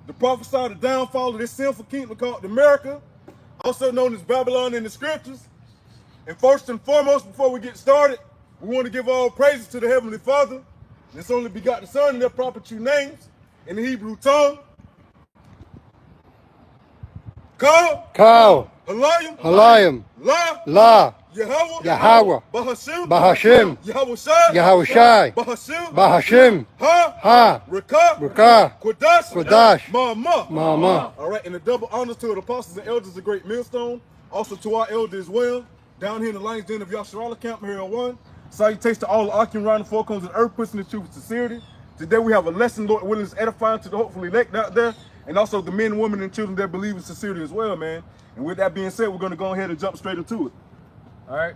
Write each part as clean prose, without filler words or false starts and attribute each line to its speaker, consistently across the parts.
Speaker 1: to prophesy the downfall of this sinful kingdom called America, also known as Babylon in the scriptures. And first and foremost, before we get started, we want to give all praises to the Heavenly Father and His only begotten Son in their proper true names in the Hebrew tongue.
Speaker 2: Kal,
Speaker 1: Halayim,
Speaker 2: Halayim, La, Yahweh, Bahashim, Yahushai, Bahashim, Ha, Rakah, Quadash, Mama.
Speaker 1: All right, and the double honors to the apostles and elders of Great Millstone, also to our elders as well, down here in the Lions Den of Yasharala Camp here on 1. Salutations to all the Akim around the four corners of the earth, pushing the truth with sincerity. Today we have a lesson, Lord willing, is edifying to the hopefully elect out there, and also the men, women, and children that believe in sincerity as well, man. And with that being said, we're going to go ahead and jump straight into it.
Speaker 3: All right.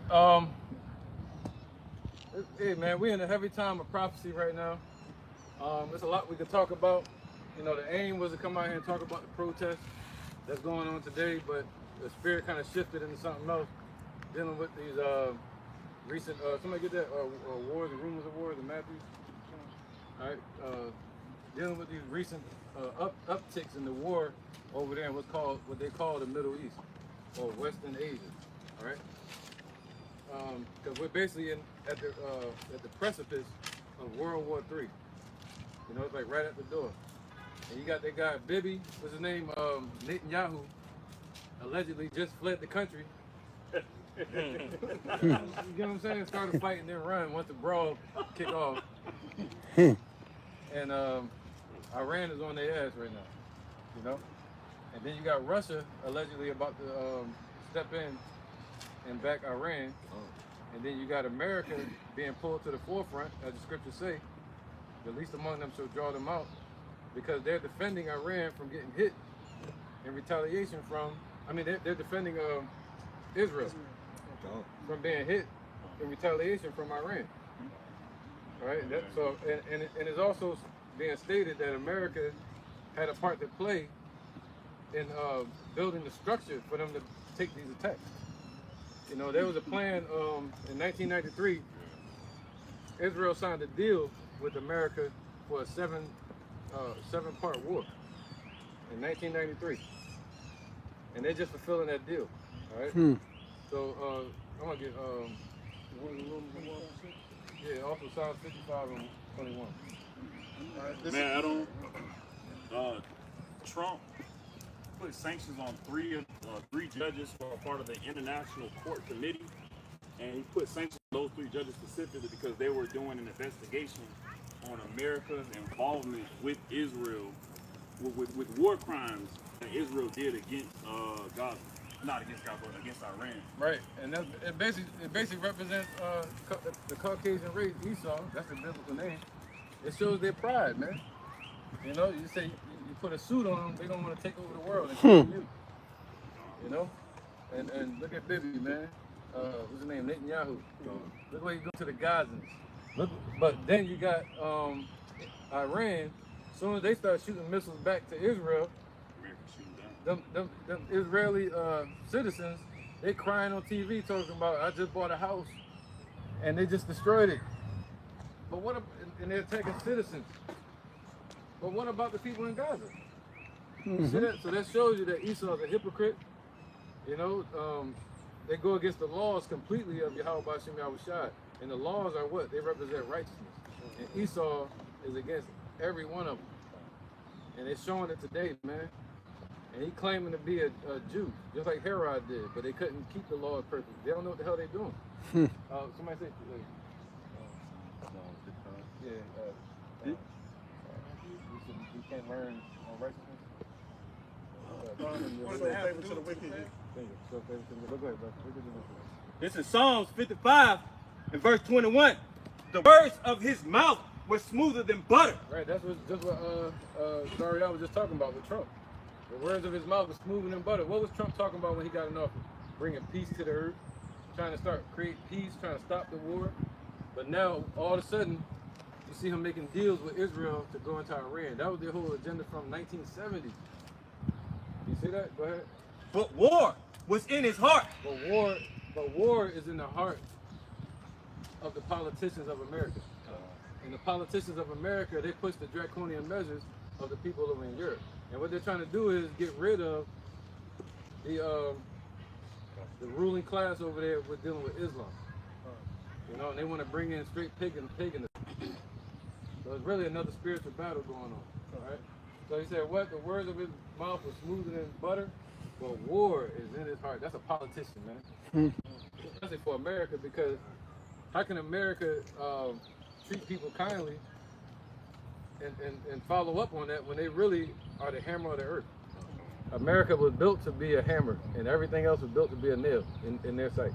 Speaker 3: Hey, man, we're in a heavy time of prophecy right now. There's a lot we could talk about. You know, the aim was to come out here and talk about the protest that's going on today, but the spirit kind of shifted into something else, dealing with these recent, somebody get that, wars and rumors of wars in Matthew? All right. Dealing with these recent upticks in the war over there in what they call the Middle East or Western Asia. All right. Because we're basically at the precipice of World War III. You know, it's like right at the door. And you got that guy Bibi, what's his name? Netanyahu, allegedly just fled the country. You get what I'm saying? Started fighting, then run once the brawl kick off. And Iran is on their ass right now. You know? And then you got Russia allegedly about to step in and back Iran. And then you got America being pulled to the forefront, as the scriptures say. The least among them shall draw them out, because they're defending Iran from getting hit in retaliation from, they're defending Israel from being hit in retaliation from Iran. All right? So, and it's also being stated that America had a part to play in building the structure for them to take these attacks. You know, there was a plan in 1993. Israel signed a deal with America for a seven-part war in 1993, and they're just fulfilling that deal. All right. So I'm gonna get also Psalms 55 and 21. All right,
Speaker 4: Man, Trump put sanctions on three judges who are part of the International Court Committee, and he put sanctions on those 3 judges specifically because they were doing an investigation on America's involvement with Israel, with war crimes that Israel did against Gaza. Not against Gaza, but against Iran.
Speaker 3: Right, and it basically represents the Caucasian race, Esau. That's the biblical name. It shows their pride, man. You know, you say you put a suit on them, they're gonna want to take over the world and kill you. You know, and look at Bibi, man. What's his name? Netanyahu. Look what he go to the Gazans. Look, but then you got Iran. As soon as they start shooting missiles back to Israel, them Israeli citizens, they crying on TV talking about, I just bought a house and they just destroyed it. But and they're attacking citizens. But what about the people in Gaza? You see that? So that shows you that Esau is a hypocrite. You know, they go against the laws completely of Yahweh B'Shem Yahushai. And the laws are what? They represent righteousness. And Esau is against every one of them. And they're showing it today, man. And he claiming to be a Jew, just like Herod did, but they couldn't keep the law perfect. They don't know what the hell they're doing. Somebody say, we can't learn on righteousness.
Speaker 5: This is Psalms 55 and verse 21. The words of his mouth were smoother than butter.
Speaker 3: Right, that's what Zariah was just talking about with Trump. The words of his mouth were smoother than butter. What was Trump talking about when he got in office? Bringing peace to the earth, trying to create peace, trying to stop the war. But now, all of a sudden, you see him making deals with Israel to go into Iran. That was their whole agenda from 1970. You see that? Go ahead.
Speaker 5: But war was in his heart.
Speaker 3: But war is in the heart of the politicians of America. And the politicians of America, they push the draconian measures of the people over in Europe. And what they're trying to do is get rid of the ruling class over there with dealing with Islam. You know, and they want to bring in straight paganism. So it's really another spiritual battle going on. Right? So he said, what? The words of his mouth were smoother than butter? Well, war is in his heart. That's a politician, man. Especially for America, because how can America treat people kindly and follow up on that when they really are the hammer of the earth? America was built to be a hammer, and everything else was built to be a nail in their sight.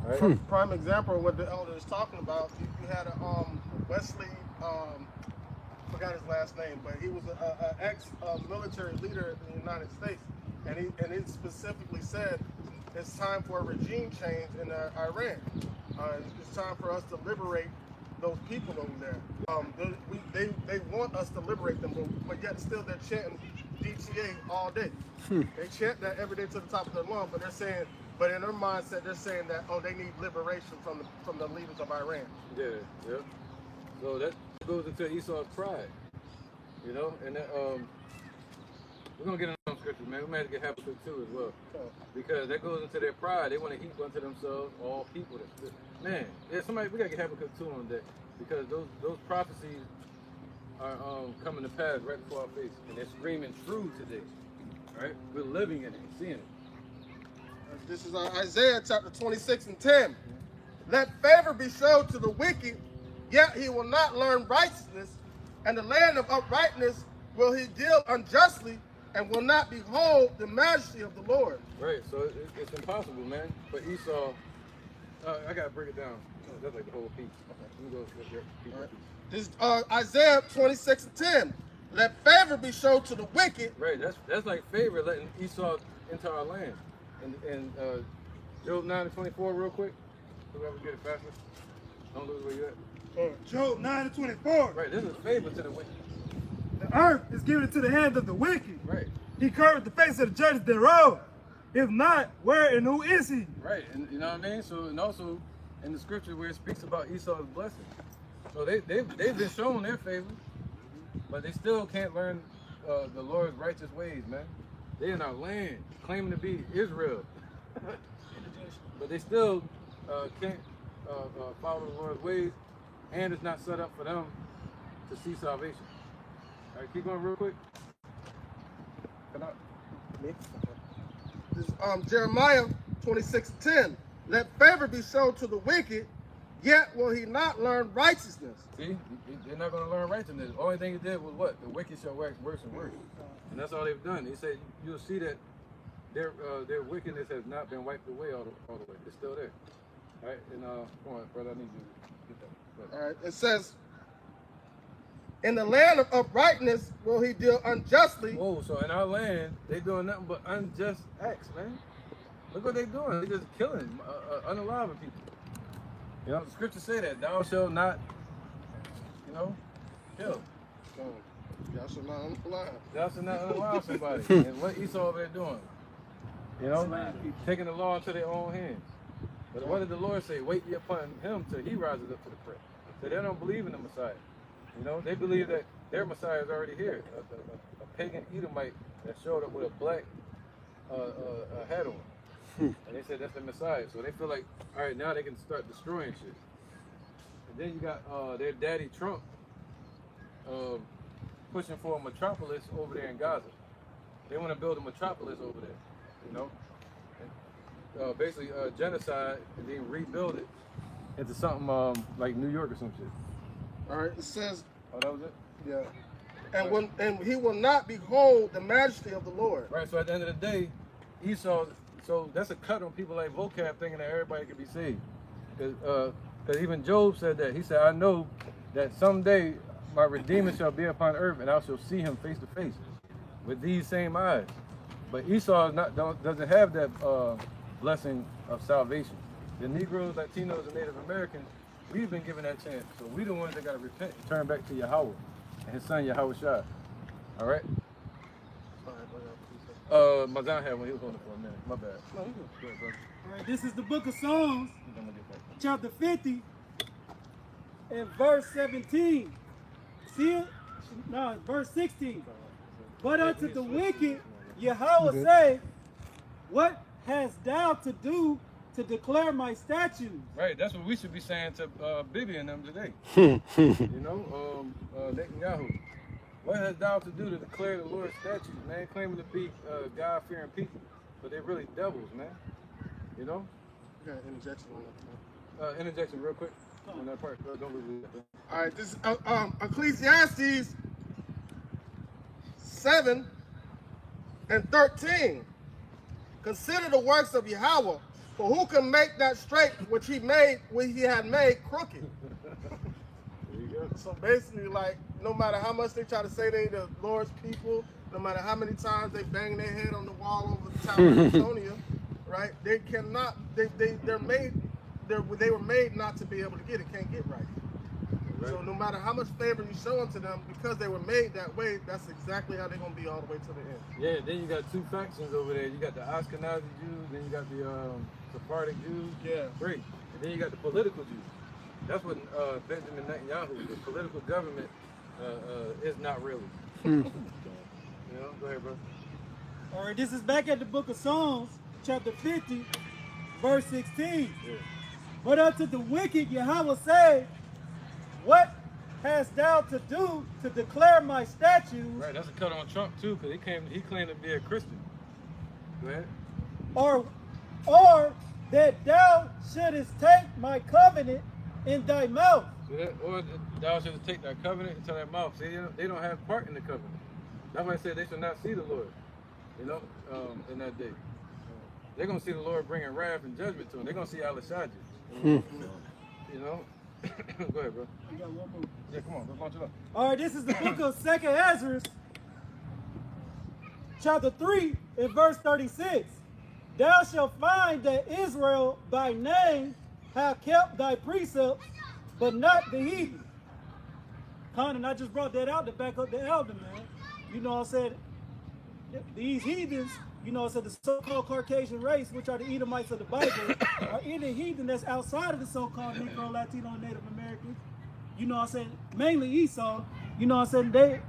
Speaker 3: Right?
Speaker 6: Prime example of what the elder is talking about. You had a Wesley, forgot his last name, but he was an ex-military leader in the United States, and he specifically said it's time for a regime change in Iran. It's time for us to liberate those people over there. They want us to liberate them, but yet still they're chanting DTA all day. They chant that every day to the top of their lung, but they're saying, but in their mindset, they're saying that, oh, they need liberation from the leaders of Iran.
Speaker 3: Yeah. So that goes into Esau's pride, you know, and that, we're gonna get into some scriptures, man. We might have to get Habakkuk too as well, because that goes into their pride. They want to heap unto themselves all people. Man, yeah, we gotta get Habakkuk 2 on that, because those prophecies are coming to pass right before our face, and they're screaming true today. Right? We're living in it, seeing it.
Speaker 6: This is Isaiah chapter 26 and 10. Let favor be showed to the wicked, yet he will not learn righteousness, and the land of uprightness will he deal unjustly, and will not behold the majesty of the Lord.
Speaker 3: Right, so it's impossible, man. For Esau, I gotta break it down. That's like the whole piece. Okay. Let me go piece by piece.
Speaker 6: This is Isaiah 26 and 10. Let favor be shown to the wicked.
Speaker 3: Right, that's like favor letting Esau into our land. And Job 9 and 24 real quick. Whoever get it faster. Don't lose where you at.
Speaker 5: Job 9 and 24.
Speaker 3: Right, this is favor to the wicked.
Speaker 5: The earth is given into the hands of the wicked.
Speaker 3: Right.
Speaker 5: He covered the face of the judges thereof. If not, where and who is he?
Speaker 3: Right, and you know what I mean? So, and also in the scripture where it speaks about Esau's blessing. So they've been shown their favor, but they still can't learn the Lord's righteous ways, man. They're in our land, claiming to be Israel. But they still can't follow the Lord's ways, and it's not set up for them to see salvation. All right, keep going real quick.
Speaker 6: This is Jeremiah 26 and 10. Let favor be shown to the wicked, yet will he not learn righteousness.
Speaker 3: See, they're not going to learn righteousness. The only thing he did was what? The wicked shall wax worse and worse. And that's all they've done. He said, you'll see that their wickedness has not been wiped away all the way. It's still there. All right, and come on, brother, I need you to get that.
Speaker 6: All right, it says, in the land of uprightness will he deal unjustly.
Speaker 3: Whoa, so in our land, they doing nothing but unjust acts, man. Look what they doing. They just killing, unaliving people. You know, the scriptures say that thou shalt not, kill.
Speaker 6: Y'all should not unalive.
Speaker 3: Thou shalt not unalive somebody. And what Esau over there doing? You know, taking the law into their own hands. But what did the Lord say? Wait ye upon him till he rises up to the prey. So they don't believe in the Messiah. You know, they believe that their Messiah is already here. A pagan Edomite that showed up with a black hat on. And they said that's the Messiah. So they feel like, all right, now they can start destroying shit. And then you got their daddy Trump pushing for a metropolis over there in Gaza. They want to build a metropolis over there, you know? And, basically genocide and then rebuild it into something like New York or some shit.
Speaker 6: All right, it says,
Speaker 3: oh, that was it?
Speaker 6: Yeah. And he will not behold the majesty of the Lord.
Speaker 3: Right, so at the end of the day, Esau, so that's a cut on people like Vocab thinking that everybody can be saved. Because even Job said that. He said, I know that someday my Redeemer shall be upon earth and I shall see him face to face with these same eyes. But Esau doesn't have that blessing of salvation. The Negroes, Latinos, and Native Americans, we've been given that chance. So we the ones that got to repent and turn back to Yahweh and his son Yahweh Shai. All right? Mazan had one. He was on it for a minute. My bad. No, you go ahead, brother.
Speaker 5: All right, this is the book of Psalms, chapter 50, and verse 17. See it? No, it's verse 16.
Speaker 7: But unto the wicked, Yahweh say, what hast thou to do to declare my statutes?
Speaker 3: Right, that's what we should be saying to Bibi and them today. You know, Netanyahu. What has thou to do to declare the Lord's statutes, man? Claiming to be God-fearing people, but they're really devils, man. You know?
Speaker 6: You got an interjection on that, man.
Speaker 3: Interjection real quick on that part. Don't lose it.
Speaker 6: All right, this is Ecclesiastes 7 and 13. Consider the works of Yahweh, for who can make that straight which he had made crooked?
Speaker 3: There you go.
Speaker 6: So basically, like, no matter how much they try to say they the Lord's people, no matter how many times they bang their head on the wall over the Tower of Antonia, right? They cannot. They were made not to be able to get it. Can't get right. So no matter how much favor you show unto them, because they were made that way, that's exactly how they're gonna be all the way to the end.
Speaker 3: Yeah, then you got two factions over there. You got the Ashkenazi Jews, then you got the Sephardic Jews.
Speaker 6: Yeah.
Speaker 3: Great. And then you got the political Jews. That's what Benjamin Netanyahu, the political government, is not really. You know, go ahead, bro.
Speaker 7: All right, this is back at the book of Psalms, chapter 50, verse 16.
Speaker 3: Yeah.
Speaker 7: But unto the wicked, Yahweh say, what hast thou to do to declare my statutes?
Speaker 3: Right, that's a cut on Trump too, because he claimed to be a Christian. Go ahead.
Speaker 7: Or that thou shouldest take my covenant in thy mouth.
Speaker 3: Or thou shouldst take thy covenant into their mouth. See, they don't have part in the covenant. That's why I said they shall not see the Lord, you know, in that day. They're going to see the Lord bringing wrath and judgment to them. They're going to see Al-Shaddai. You know? Go ahead, bro.
Speaker 7: You got one more.
Speaker 3: Yeah, come on. Go punch it up.
Speaker 7: All right, this is the book of 2nd Ezra, chapter 3, and verse 36. Thou shalt find that Israel by name have kept thy precepts, but not the heathen. Con, and I just brought that out to back up the elder, man. You know what I said? These heathens, you know, so the so-called Caucasian race, which are the Edomites of the Bible, are any heathen that's outside of the so-called Negro, Latino, and Native Americans. You know what I'm saying? Mainly Esau. You know what I'm saying? They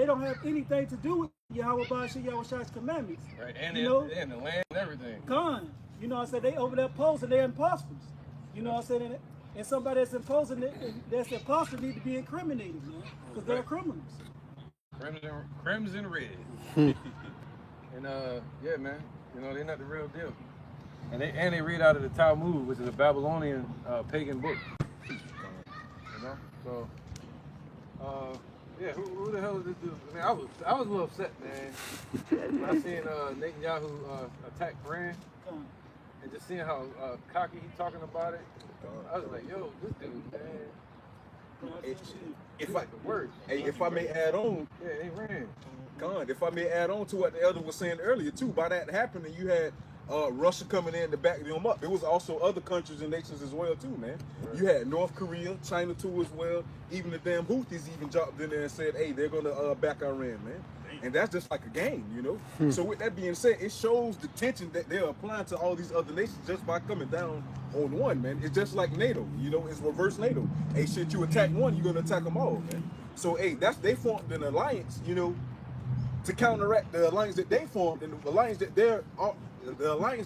Speaker 7: don't have anything to do with Yahweh Bashir, Yahweh Shai's commandments.
Speaker 3: Right, and,
Speaker 7: you know?
Speaker 3: And the land and everything.
Speaker 7: Con, you know what I'm saying? They over there posing, they're imposters. You know what I'm saying? And somebody that's imposing it, that's imposter need to be incriminated, man, because they're criminals.
Speaker 3: Crimson red. And yeah, man, you know, they're not the real deal. And they read out of the Talmud, which is a Babylonian pagan book. You know, so yeah, who the hell is this dude? I mean, I was a little upset, man, when I seen Netanyahu attack Iran, and just seeing how cocky he's talking about it. I was like, yo, this dude, man.
Speaker 1: If I may add on,
Speaker 3: Yeah, he ran.
Speaker 1: God, if I may add on to what the elder was saying earlier too, by that happening, you had Russia coming in to back them up. There was also other countries and nations as well too, man. Right. You had North Korea, China too as well. Even the damn Houthis even jumped in there and said, hey, they're gonna back Iran, man. And that's just like a game, you know. So with that being said, it shows the tension that they're applying to all these other nations just by coming down on one, man. It's just like NATO, you know. It's reverse NATO. Hey, shit, you attack one, you're gonna attack them all, man. So hey, they formed an alliance, you know, to counteract the alliance that they formed, and the alliance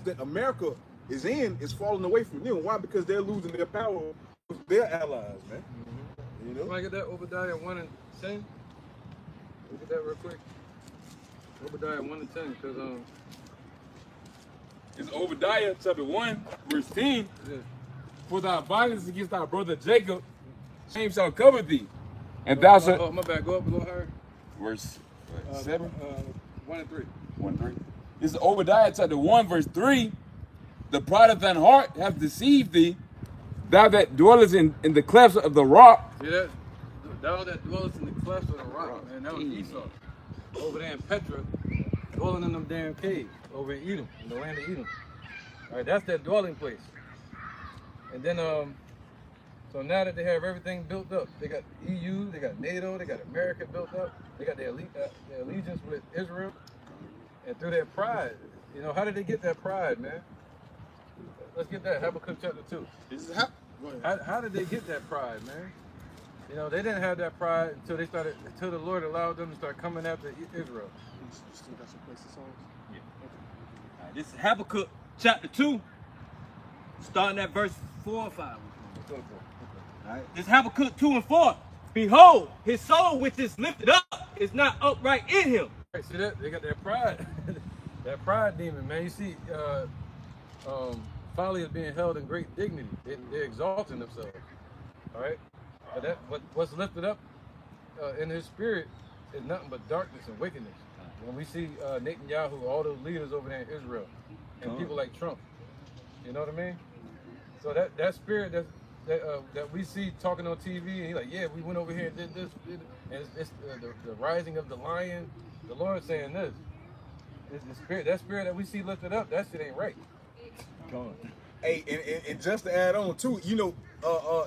Speaker 1: that America is in is falling away from them. Why? Because they're losing their power with their allies, man. You know.
Speaker 3: Can I get that Obadiah 1 and 10? Look at that real quick. Obadiah 1 and 10, because
Speaker 8: It's Obadiah chapter 1, verse 10.
Speaker 3: yeah.
Speaker 8: For thy violence against thy brother Jacob, shame shall cover thee. And thou shalt.
Speaker 3: Oh, my bad. Go up a little higher.
Speaker 8: Verse 7.
Speaker 3: 1 and 3.
Speaker 8: 1, 3. This is Obadiah chapter 1, verse 3. The pride of thine heart hath deceived thee, thou that dwellest in the clefts of the rock.
Speaker 3: See that? Thou that dwellest in the clefts of the rock, man. That was Esau. Over there in Petra, dwelling in them damn caves. Over in Edom, in the land of Edom. All right, that's their dwelling place. And then, so now that they have everything built up, they got the EU, they got NATO, they got America built up, they got their allegiance with Israel, and through their pride, you know, how did they get that pride, man? Let's get that, Habakkuk chapter 2.
Speaker 6: This is how
Speaker 3: How did they get that pride, man? You know, they didn't have that pride until the Lord allowed them to start coming after Israel.
Speaker 6: You still got your place of songs?
Speaker 5: Yeah. All right, this is Habakkuk chapter 2, starting at verse 4 or 5. All right. This is Habakkuk 2 and 4. Behold, his soul which is lifted up is not upright in him.
Speaker 3: Right, see that? They got that pride. That pride demon, man. You see, folly is being held in great dignity. They're exalting themselves. All right? But what's lifted up in his spirit is nothing but darkness and wickedness. When we see Netanyahu, all those leaders over there in Israel, and people like Trump, you know what I mean? So that spirit that we see talking on TV, and he's like, yeah, we went over here and did this, and it's the rising of the lion. The Lord saying this. It's the spirit, that spirit that we see lifted up, that shit ain't right.
Speaker 1: Hey, and just to add on too, you know,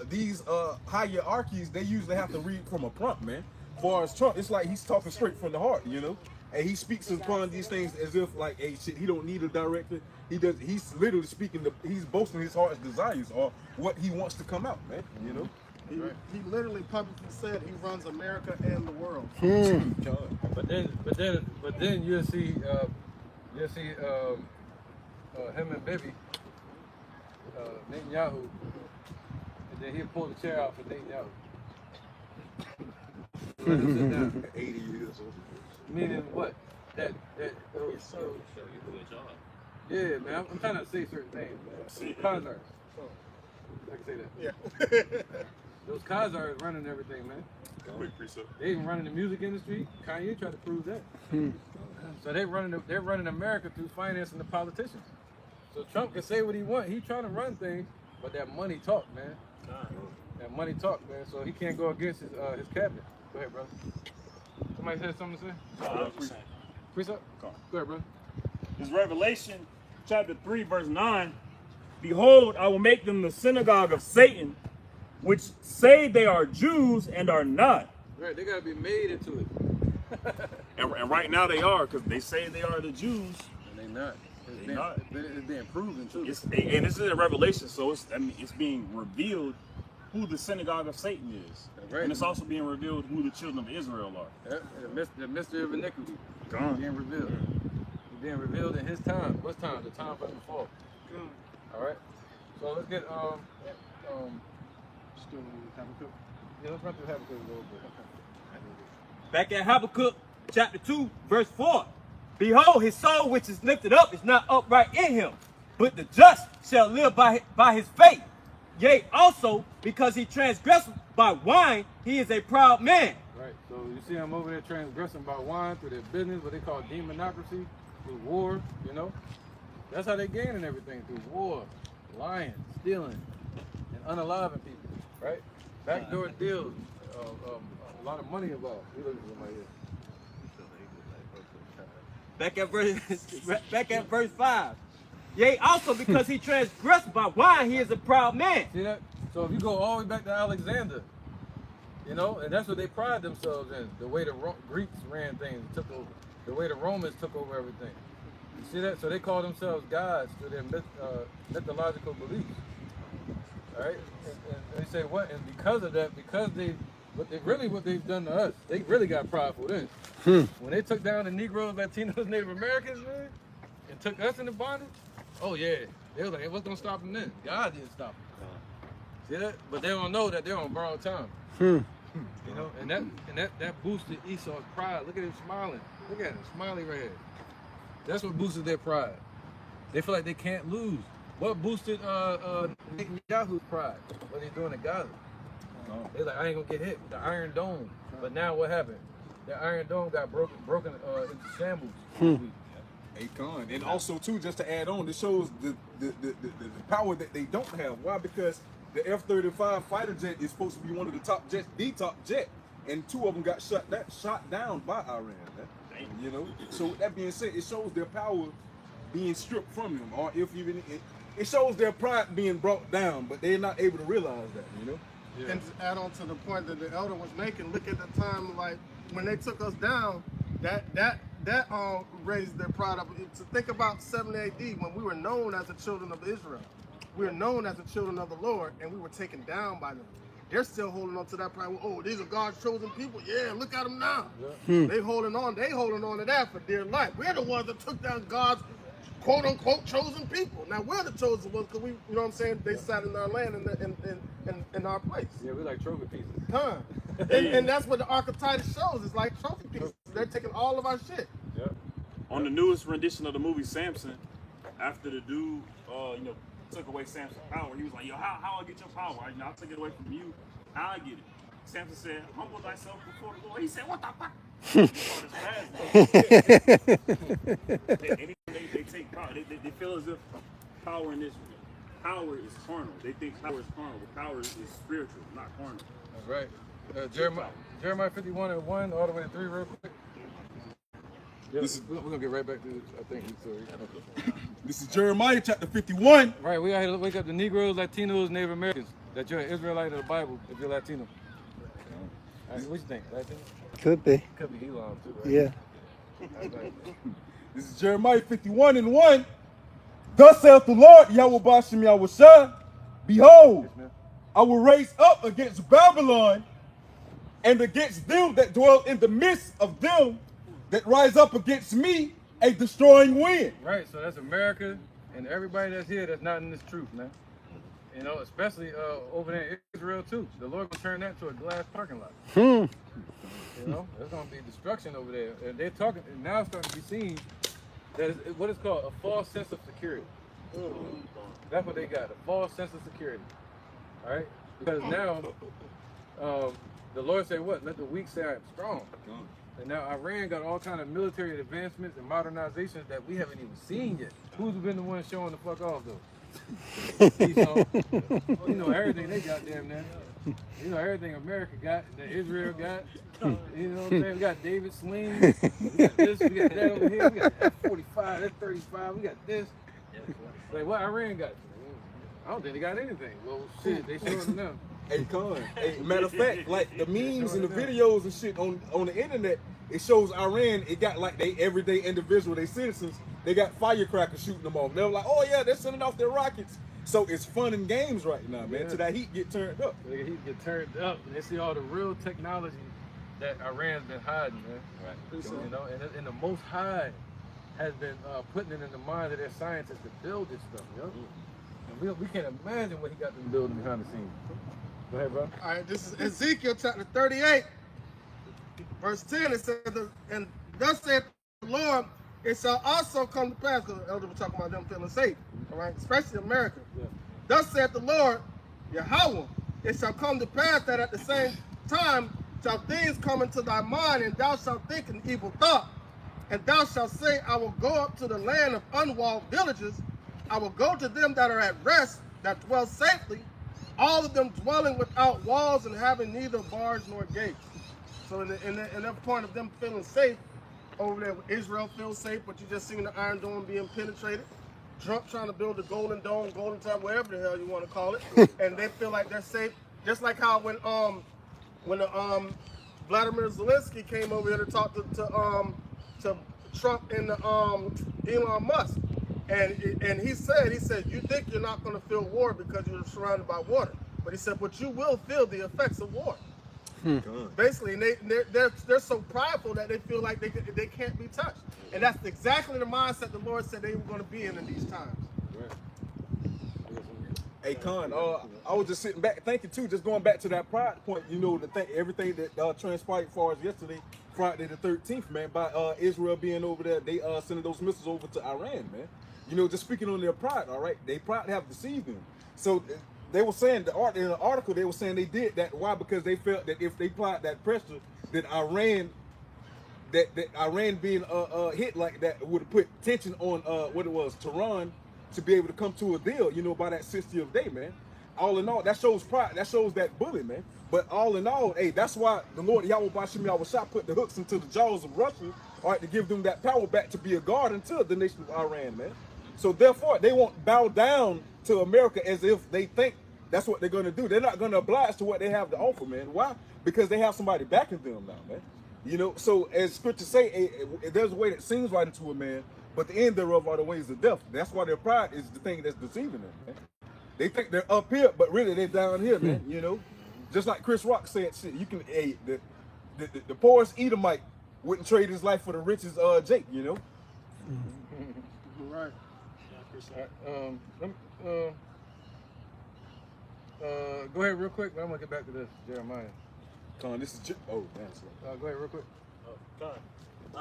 Speaker 1: these hierarchies, they usually have to read from a prompt, man. As far as Trump, it's like he's talking straight from the heart, you know. And he speaks upon these things as if like, hey, shit, he don't need a director. He's literally speaking. He's boasting his heart's desires or what he wants to come out, man. You know.
Speaker 6: He literally publicly said he runs America and the world.
Speaker 3: But then you'll see him and Bibi, Netanyahu, and then he'll pull the chair out for Netanyahu. Let him sit down.
Speaker 1: 80 years old.
Speaker 3: Meaning what? That yeah, man. I'm trying to say certain things. Khazars. I can say that.
Speaker 6: Yeah.
Speaker 3: Those Khazars running everything, man. They even running the music industry. Kanye tried to prove that. So they're running America through financing the politicians. So Trump can say what he wants. He's trying to run things, but that money talk, man. That money talk, man. So he can't go against his cabinet. Go ahead, brother. Somebody said something to say? Precept? Go ahead, brother.
Speaker 4: This Revelation chapter 3, verse 9. Behold, I will make them the synagogue of Satan, which say they are Jews and are not.
Speaker 3: Right, they gotta be made into it.
Speaker 4: And right now they are, because they say they are the Jews.
Speaker 3: And they not. It's being proven too.
Speaker 4: And this is a revelation, so it's being revealed who the synagogue of Satan is.
Speaker 3: Right.
Speaker 4: And it's also being revealed who the children of Israel are.
Speaker 3: The mystery of iniquity.
Speaker 4: Gone.
Speaker 3: Being revealed. It's being revealed in his time. What's time? The time for him to fall. All right. So let's get
Speaker 6: Still Habakkuk.
Speaker 3: yeah, let's run through Habakkuk a little bit.
Speaker 5: Back at Habakkuk chapter 2, verse 4. Behold, his soul which is lifted up is not upright in him, but the just shall live by his faith. Yea, also, because he transgressed by wine, he is a proud man.
Speaker 3: Right. So you see them over there transgressing by wine through their business, what they call demonocracy, through war, you know? That's how they gaining everything, through war, lying, stealing, and unaliving people, right? Backdoor deals, a lot of money involved. We look at somebody here.
Speaker 5: Back at verse 5. Yea, also because he transgressed by wine, he is a proud man.
Speaker 3: See that? So if you go all the way back to Alexander, you know, and that's what they pride themselves in, the way the Greeks ran things, took over, the way the Romans took over everything. You see that? So they call themselves gods through their mythological beliefs. All right? And they say what? And because of that, what they've done to us, they really got prideful then. When they took down the Negroes, Latinos, Native Americans, man, and took us into bondage, oh yeah, they was like, hey, what's gonna stop them then? God didn't stop them. See that? But they don't know that they're on borrowed time. You know, and that boosted Esau's pride. Look at him smiling. Look at him, smiley right here. That's what boosted their pride. They feel like they can't lose. What boosted Netanyahu's pride? What he's doing in Gaza. They're like, I ain't gonna get hit with the Iron Dome. But now what happened? The Iron Dome got broken into shambles.
Speaker 1: A con. And also too, just to add on, this shows the power that they don't have. Why? Because the F-35 fighter jet is supposed to be one of the top jets, the top jet, and two of them got shot down by Iran. Man. You know. So with that being said, it shows their power being stripped from them, or if even it shows their pride being brought down, but they're not able to realize that. You know.
Speaker 6: Yeah. And to add on to the point that the elder was making, look at the time, like when they took us down, that raised their pride up. To think about 70 AD, when we were known as the children of Israel, we were known as the children of the Lord, and we were taken down by them. they're still holding on to that pride. Oh, these are God's chosen people. Yeah, look at them now. They holding on to that for dear life. We're the ones that took down God's quote unquote chosen people. Now we're the chosen ones because we, you know what I'm saying? They sat in our land in our place.
Speaker 3: Yeah, we like trophy pieces.
Speaker 6: Huh? And that's what the Archetypus shows. It's like trophy pieces. They're taking all of our shit.
Speaker 3: Yep.
Speaker 4: On the newest rendition of the movie Samson, after the dude, took away Samson's power, he was like, yo, how I get your power? I'll take it away from you. How I get it? Samson said, humble thyself before the Lord. He said, what the fuck? They take power. They feel as if power in this power is carnal. They think power is carnal, but power is spiritual, not carnal.
Speaker 3: That's right. Jeremiah 51:1 all the way to 3 real quick. Yeah, we're gonna get right back to this, I think, this story. Okay.
Speaker 1: This is Jeremiah chapter 51.
Speaker 3: Right, we gotta wake up the Negroes, Latinos, Native Americans. That you're an Israelite of the Bible if you're Latino. All right, what you think? Latino?
Speaker 2: Could be.
Speaker 3: Could be Elon too, right?
Speaker 2: Yeah.
Speaker 3: Right.
Speaker 1: This is Jeremiah 51:1. Thus saith the Lord, Yahweh Bashem Yahushua, behold, I will raise up against Babylon and against them that dwell in the midst of them that rise up against me a destroying wind.
Speaker 3: Right, so that's America and everybody that's here that's not in this truth, man. You know, especially over there in Israel too. The Lord will turn that to a glass parking lot. You know, there's gonna be destruction over there. And they're talking, and now it's starting to be seen that it's what is called a false sense of security. That's what they got, a false sense of security. All right? Because now the Lord said what? Let the weak say I am strong. And now Iran got all kind of military advancements and modernizations that we haven't even seen yet. Who's been the one showing the fuck off though? You know everything they got damn there. You know everything America got, that Israel got. You know what I'm saying? We got David Sling. We got this, we got that over here. We got F-45, F-35. We got this. Like what Iran got? I don't think they got anything. Well, shit, they showing them now.
Speaker 1: Hey, Con. Hey, matter of fact, like the memes and the videos and shit on the internet, it shows Iran. It got like they everyday individual, they citizens. They got firecrackers shooting them off. They're like, oh yeah, they're sending off their rockets. So it's fun and games right now, man. Till that heat get turned up.
Speaker 3: The heat get turned up, and they see all the real technology that Iran's been hiding, man. Right. You know, and the Most High has been putting it in the mind of their scientists to build this stuff, you know? And we can't imagine what he got them building behind the scenes. Go ahead, bro.
Speaker 6: All right, this is Ezekiel chapter 38, verse 10. It says, and thus saith the Lord, it shall also come to pass, because the elder was talking about them feeling safe, all right, especially America. Yeah. Thus saith the Lord, Yahweh, it shall come to pass that at the same time shall things come into thy mind, and thou shalt think an evil thought. And thou shalt say, I will go up to the land of unwalled villages. I will go to them that are at rest, that dwell safely, all of them dwelling without walls and having neither bars nor gates. So in that point of them feeling safe, over there, Israel feels safe, but you just seen the Iron Dome being penetrated. Trump trying to build the Golden Dome, Golden Tower, whatever the hell you want to call it, and they feel like they're safe. Just like how when Vladimir Zelensky came over here to talk to Trump and Elon Musk, and he said, you think you're not going to feel war because you're surrounded by water, but he said, but you will feel the effects of war. Basically, and they're so prideful that they feel like they can't be touched, and that's exactly the mindset the Lord said they were going to be in these times.
Speaker 1: Hey, Con, I was just sitting back thinking too, just going back to that pride point, you know, everything that transpired as far as yesterday, Friday the 13th, man, by Israel being over there, they sending those missiles over to Iran, man. You know, just speaking on their pride, all right? They pride have deceived them. So they were saying, in the article, they were saying they did that. Why? Because they felt that if they applied that pressure, that Iran being hit like that would have put tension on what it was, Tehran, to be able to come to a deal, you know, by that 60th day, man. All in all, that shows pride. That shows that bully, man. But all in all, hey, that's why the Lord Yahweh Bashem Yahushua put the hooks into the jaws of Russia, all right, to give them that power back to be a guard until the nation of Iran, man. So therefore, they won't bow down to America as if they think that's what they're going to do. They're not going to oblige to what they have to offer, man. Why? Because they have somebody backing them now, man. You know, so as scripture say, there's a way that seems right into a man, but the end thereof are the ways of death. That's why their pride is the thing that's deceiving them, man. They think they're up here, but really they're down here, man, you know. Just like Chris Rock said, shit, you can, hey, the poorest Edomite wouldn't trade his life for the richest Jake, you know?
Speaker 3: Right. Go ahead real quick, but I'm gonna get back to this, Jeremiah.
Speaker 1: Come on, this is, oh, damn.
Speaker 3: Go ahead real quick.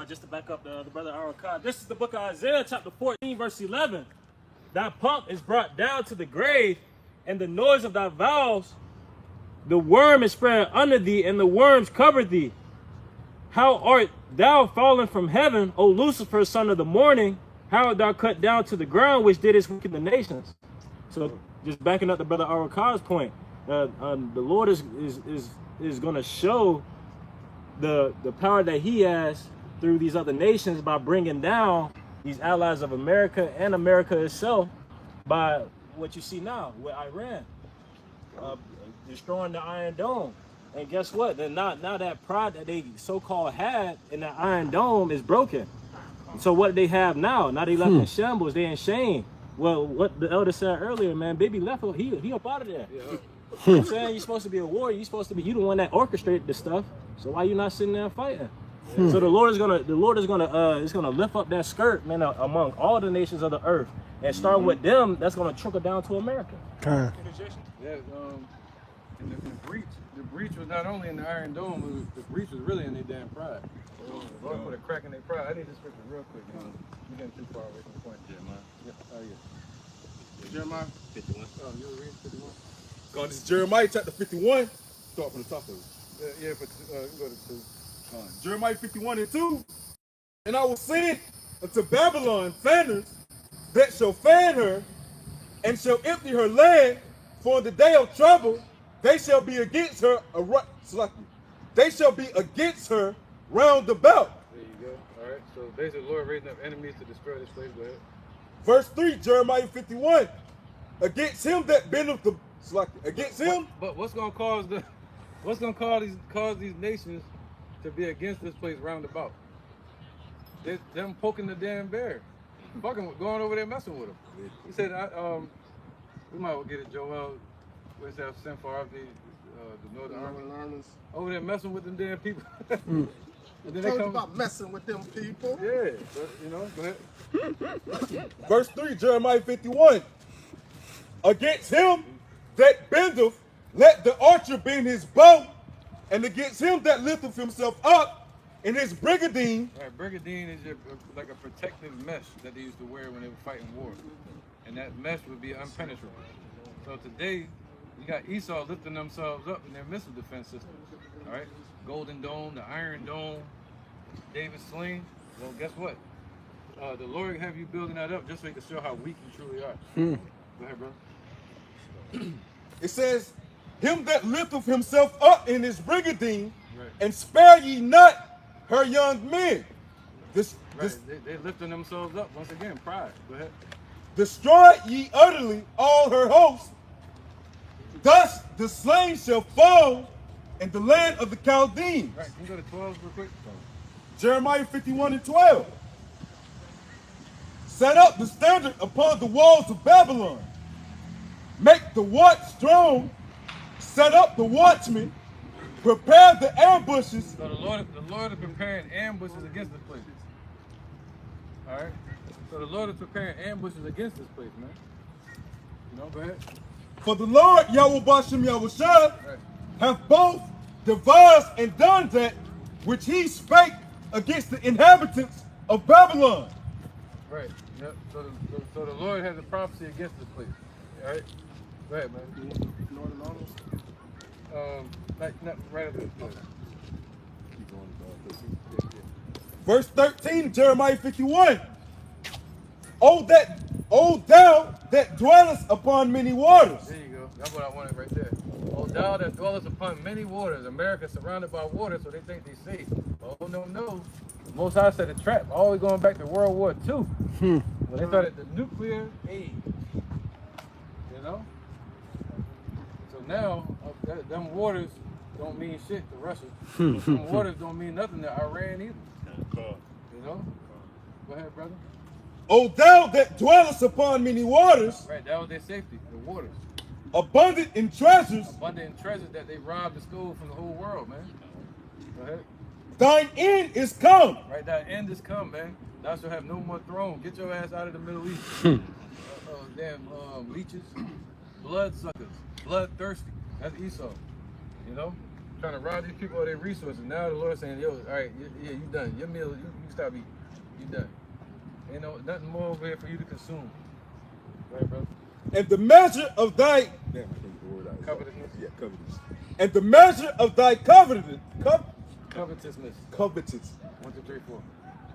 Speaker 5: Just to back up the brother Arakad, this is the book of Isaiah, chapter 14, verse 11. Thy pomp is brought down to the grave, and the noise of thy vows, the worm is spread under thee, and the worms cover thee. How art thou fallen from heaven, O Lucifer, son of the morning? How art thou cut down to the ground, which didst weaken the nations? So, just backing up the brother Arakad's point, the Lord is going to show the power that He has through these other nations by bringing down these allies of America and America itself by what you see now with Iran destroying the Iron Dome. And guess what? Then now that pride that they so-called had in the Iron Dome is broken. So what they have now they left in shambles, they in shame. Well, what the elder said earlier, man, baby left, he up out of there. Yeah. You know what I'm saying? You're supposed to be a warrior, you the one that orchestrated this stuff. So why you not sitting there fighting? So the Lord is gonna lift up that skirt, man, among all the nations of the earth, and starting with them, that's gonna trickle down to America.
Speaker 3: Yeah, and the breach was not only in the Iron Dome, the breach was really in their damn pride. So the Lord put a crack in their pride. I need this scripture real quick. You're getting too far away from the point. Jeremiah. Jeremiah 51. Oh, you were reading 51?
Speaker 1: Go on, this is Jeremiah chapter 51. Start from the top of it.
Speaker 3: But go to 2.
Speaker 1: Jeremiah 51:2. And I will send unto Babylon fanners that shall fan her and shall empty her land, for in the day of trouble they shall be against her. They shall be against her round about.
Speaker 3: There you go. All right. So basically, the Lord raising up enemies to destroy this place. Go ahead.
Speaker 1: Verse 3, Jeremiah 51. Against him that bendeth the against him.
Speaker 3: But what's gonna cause these nations to be against this place round about? Them poking the damn bear, fucking going over there messing with him. He said, we might well get it, Joel. Where's that sent for the Northern Army? Over there messing with them damn people. And then they come
Speaker 6: about messing with them people.
Speaker 3: Yeah, but, go ahead.
Speaker 1: Verse 3, Jeremiah 51. Against him that bendeth, let the archer bend his bow, and against him that lifteth himself up in his brigadine.
Speaker 3: Right, brigadine is like a protective mesh that they used to wear when they were fighting war. And that mesh would be impenetrable. So today, you got Esau lifting themselves up in their missile defense system. All right? Golden Dome, the Iron Dome, David Sling. Well, guess what? The Lord have you building that up just so you can show how weak you truly are. Go ahead, brother.
Speaker 1: It says, him that lifteth himself up in his brigadine,
Speaker 3: right,
Speaker 1: and spare ye not her young men.
Speaker 3: They lifting themselves up once again. Pride. Go ahead.
Speaker 1: Destroy ye utterly all her hosts. Thus the slain shall fall in the land of the Chaldeans.
Speaker 3: Right. Can you go to 12 real quick?
Speaker 1: Jeremiah 51:12. Set up the standard upon the walls of Babylon. Make the watch strong. Set up the watchmen. Prepare the ambushes.
Speaker 3: So the Lord is preparing ambushes against this place. All right. So the Lord is preparing ambushes against this place, man. Go ahead.
Speaker 1: For the Lord Yahweh Bashem Yahushua hath both devised and done that which he spake against the inhabitants of Babylon.
Speaker 3: Right. Yep. So the Lord has a prophecy against this place. All right. Go ahead, man. Northern Arnold. Not right up there. Keep going.
Speaker 1: Verse 13, Jeremiah 51. O thou that dwellest upon many waters.
Speaker 3: There you go. That's what I wanted right there. O thou that dwellest upon many waters. America surrounded by water, so they think they safe. Oh, no. Most High said a trap. Always going back to World War II. When they started the nuclear age. So now, them waters don't mean shit to Russia. Them waters don't mean nothing to Iran either. Go ahead, brother.
Speaker 1: O thou that dwellest upon many waters.
Speaker 3: Right, that was their safety, the waters.
Speaker 1: abundant in treasures,
Speaker 3: abundant in treasures that they robbed and stole from the whole world, man. Go ahead.
Speaker 1: thine end is come.
Speaker 3: Right, that end is come, man. Thou shalt have no more throne. Get your ass out of the Middle East. Damn leeches, blood suckers, bloodthirsty. That's Esau. You know, trying to rob these people of their resources. Now the Lord's saying, yo, all right, yeah, you done. Your meal, you stop eating. You done. Ain't no nothing more over here for you to consume. Right, bro?
Speaker 1: And the measure of thy damn, I can't get the word out.
Speaker 3: Covetousness.
Speaker 1: Yeah, covetousness. And the measure of thy covetousness.
Speaker 3: Covetousness.
Speaker 1: Covetous.
Speaker 3: 1, 2, 3, 4.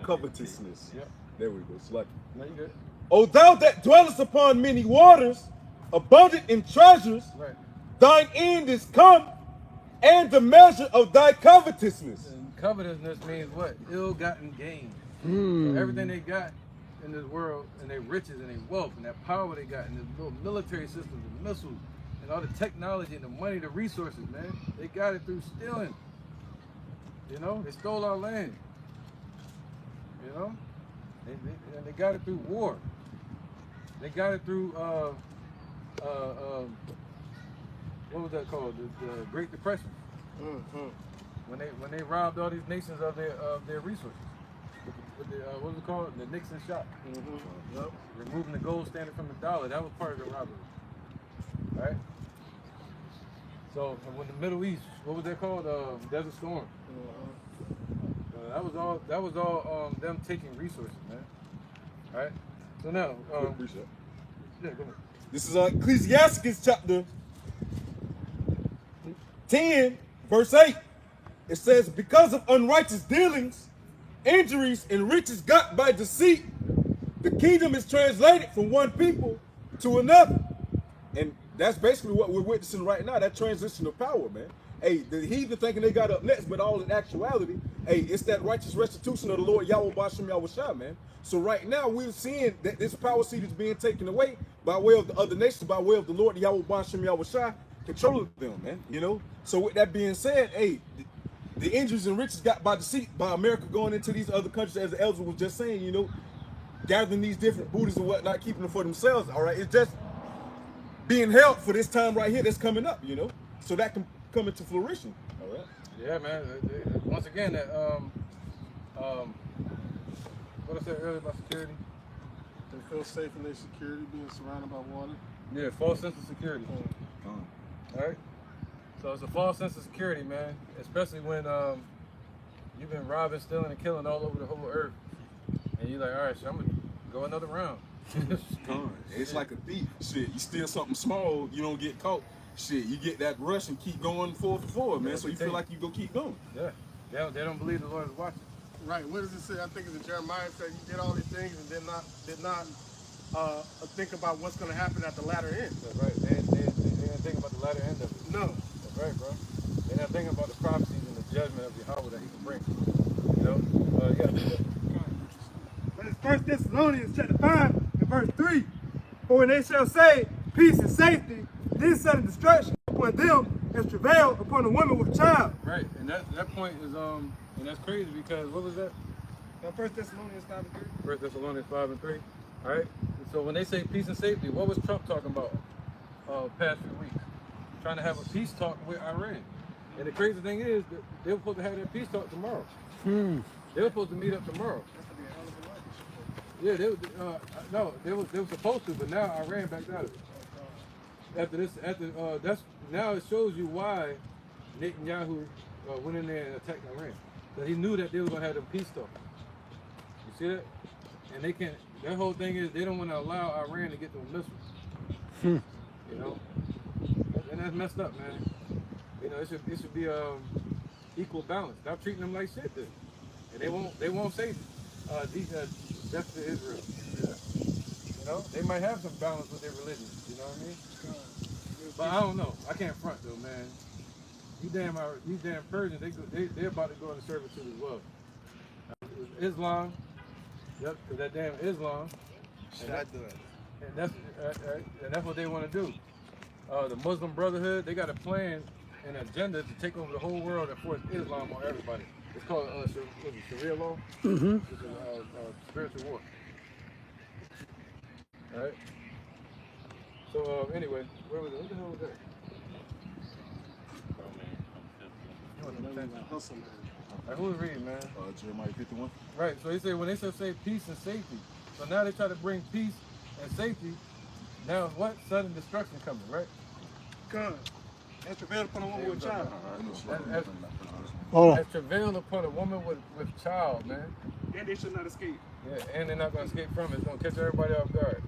Speaker 1: Covetousness.
Speaker 3: Yep.
Speaker 1: There we go. Select.
Speaker 3: No, you good.
Speaker 1: O thou that dwellest upon many waters, abundant in treasures,
Speaker 3: Right.
Speaker 1: thine end is come, and the measure of thy covetousness.
Speaker 3: And covetousness means what? Ill-gotten gain. So everything they got in this world, and their riches and their wealth and that power they got, and the little military systems and missiles and all the technology and the money, the resources, man, they got it through stealing. You know, they stole our land. You know, and they got it through war. They got it through what was that called? The Great Depression. When they robbed all these nations of their resources. With the, what was it called? The Nixon shot. Yep. Removing the gold standard from the dollar. That was part of the robbery. All right. So when the Middle East, what was that called? Desert Storm. That was all them taking resources, man. All right. So now,
Speaker 1: Appreciate it.
Speaker 3: yeah, go ahead.
Speaker 1: This is Ecclesiastes chapter 10, verse 8. It says, because of unrighteous dealings, injuries, and riches got by deceit, the kingdom is translated from one people to another. And that's basically what we're witnessing right now, that transition of power, man. Hey, the heathen thinking they got up next, but all in actuality, hey, it's that righteous restitution of the Lord Yahweh Bashem Yahweh Shah, man. So right now we're seeing that this power seat is being taken away by way of the other nations, by way of the Lord Yahweh Bashem Yahweh Shah controlling them, man. You know. So with that being said, hey, the injuries and riches got by deceit by America going into these other countries, as the elder was just saying, you know, gathering these different booties and whatnot, keeping them for themselves. All right, it's just being held for this time right here that's coming up, you know, so that can come into flourishing. All right.
Speaker 3: Yeah, man. Once again, that what I said earlier about security.
Speaker 6: They feel safe in their security, being surrounded by water.
Speaker 3: Yeah, false sense of security. All right. So it's a false sense of security, man. Especially when you've been robbing, stealing, and killing all over the whole earth, and you're like, all right, so I'm gonna go another round.
Speaker 1: It's like a thief. Shit, you steal something small, you don't get caught. Shit, you get that rush and keep going forward, man. So you feel like you go keep going.
Speaker 3: Yeah. They don't believe the Lord is watching.
Speaker 6: Right. What does it say? I think it's in Jeremiah said you did all these things and did not think about what's going to happen at the latter end.
Speaker 3: That's right. They didn't think about the latter end of it.
Speaker 6: No.
Speaker 3: That's right, bro. They're not thinking about the prophecies and the judgment of Yahweh that He can bring. You know. Yeah.
Speaker 7: But it's 1 Thessalonians chapter 5 and verse 3. For when they shall say peace and safety, then sudden destruction upon them as travail upon a woman with child.
Speaker 3: Right. And that point is and that's crazy because what was that?
Speaker 7: 1 Thessalonians 5 and 3.
Speaker 3: 1 Thessalonians 5 and 3. All right. So when they say peace and safety, what was Trump talking about past few weeks? Trying to have a peace talk with Iran. And the crazy thing is that they were supposed to have that peace talk tomorrow. They were supposed to meet up tomorrow. Yeah, they were supposed to, but now Iran backed out of it. That's now it shows you why Netanyahu went in there and attacked Iran. That he knew that they were gonna have a peace talk. You see that? And they can't. Their whole thing is they don't want to allow Iran to get those missiles. You know, and that's messed up, man. You know, it should be equal balance. Stop treating them like shit, then. And they won't say death to Israel. Yeah. You know, they might have some balance with their religion. You know what I mean? But I don't know. I can't front though, man. These damn Persians, they're about to go into servitude as well. Islam, yep, because that damn Islam. And that's what they want to do. The Muslim Brotherhood, they got a plan and agenda to take over the whole world and force Islam on everybody. It's called Sharia law. It's a spiritual war. All right. So anyway, where was it? What the hell was that?
Speaker 6: Hustle, man.
Speaker 3: Like, who was reading, man?
Speaker 1: Jeremiah 51.
Speaker 3: Right. So he said when they shall say peace and safety. So now they try to bring peace and safety. Now what? Sudden destruction coming, right?
Speaker 6: God. And travail upon a woman with a child.
Speaker 2: Hold on.
Speaker 3: As travail upon a woman with child, man.
Speaker 4: And they should not escape.
Speaker 3: Yeah, and they're not gonna escape from it. It's gonna catch everybody off guard.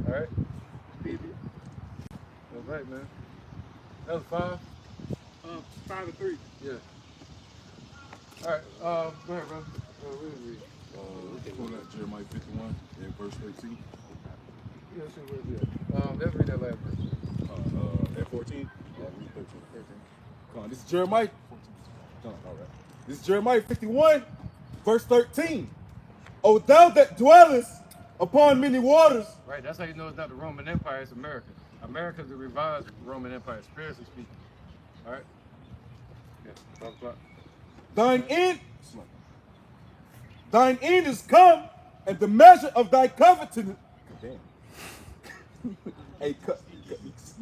Speaker 3: All right. That's right, man. That was 5.
Speaker 4: 5 and 3.
Speaker 3: Yeah. All right. Go ahead, bro.
Speaker 1: Pulling up Jeremiah 51 and verse 13.
Speaker 3: Yeah, sure, where is it? Let's read that last verse.
Speaker 1: At 14. Yeah, read 13. Come on, this is Jeremiah. Come on, all right. This is Jeremiah 51, verse 13. O thou that dwellest upon many waters.
Speaker 3: Right. That's how you know it's not the Roman Empire. It's America. America's the revised Roman Empire, spiritually speaking. All right. Yeah. 5 o'clock.
Speaker 1: Thine end is come, and the measure of thy covetousness. Damn. Hey, you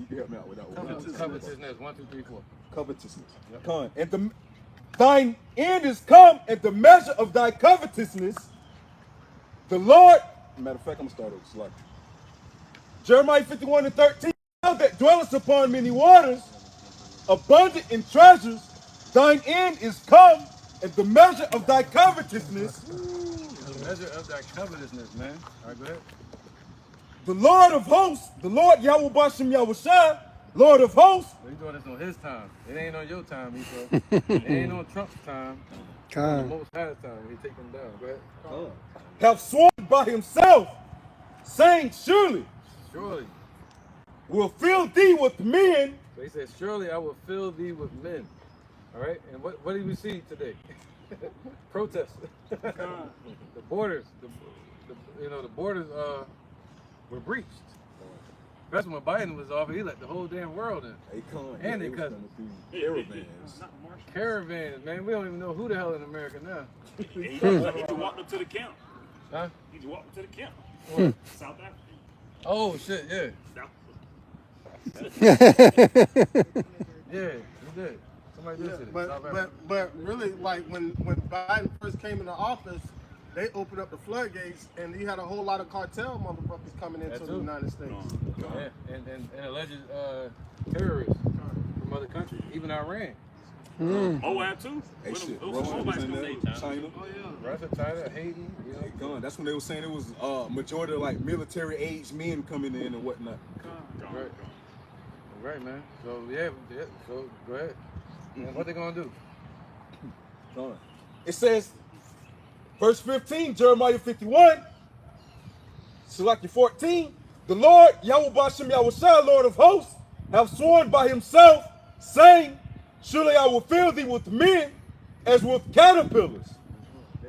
Speaker 1: can help me out with that one.
Speaker 3: Covetousness. 1, 2, 3, 4.
Speaker 1: Covetousness.
Speaker 3: Yep.
Speaker 1: Come, and thine end is come, and the measure of thy covetousness. The Lord. Matter of fact, I'm gonna start over. Like Jeremiah 51 and 13. Thou that dwellest upon many waters, abundant in treasures, thine end is come, and the measure of thy covetousness.
Speaker 3: The measure of thy covetousness, man. All right, go ahead.
Speaker 1: The Lord of hosts, the Lord Yahweh Bashem Yahushua, Lord of hosts.
Speaker 3: Well, he's doing this on his time. It ain't on your time, Esau. It ain't on Trump's time. On the Most High's time. He take them down. Go ahead.
Speaker 1: Have sworn by himself, saying, surely will fill thee with men.
Speaker 3: So he said, surely I will fill thee with men. All right. And what did we see today? Protests. The borders. The borders were breached. Especially when Biden was off, he let the whole damn world in. And they cousins. Caravans, man. We don't even know who the hell in America now.
Speaker 4: He just walked up to the camp.
Speaker 3: Huh?
Speaker 4: He just walked up to the camp. South Africa.
Speaker 3: Oh shit, yeah. Yeah, he did. Somebody did say that.
Speaker 6: But really, like when Biden first came into office, they opened up the floodgates, and you had a whole lot of cartel motherfuckers coming into the United States.
Speaker 3: Yeah, and alleged terrorists from other countries, even Iran.
Speaker 4: Moab too?
Speaker 1: Hey, shit.
Speaker 4: Russia
Speaker 1: was in there, China.
Speaker 3: Oh yeah. Russia, China, Haiti.
Speaker 1: That's when they were saying it was majority of like military age men coming in and whatnot.
Speaker 3: Right. Right, man. So yeah. So go ahead. And what they gonna do?
Speaker 1: It says, verse 15, Jeremiah 51, Salaki 14, the Lord Yahweh Bashem Yahushua, Lord of hosts, have sworn by himself, saying, surely I will fill thee with men as with caterpillars.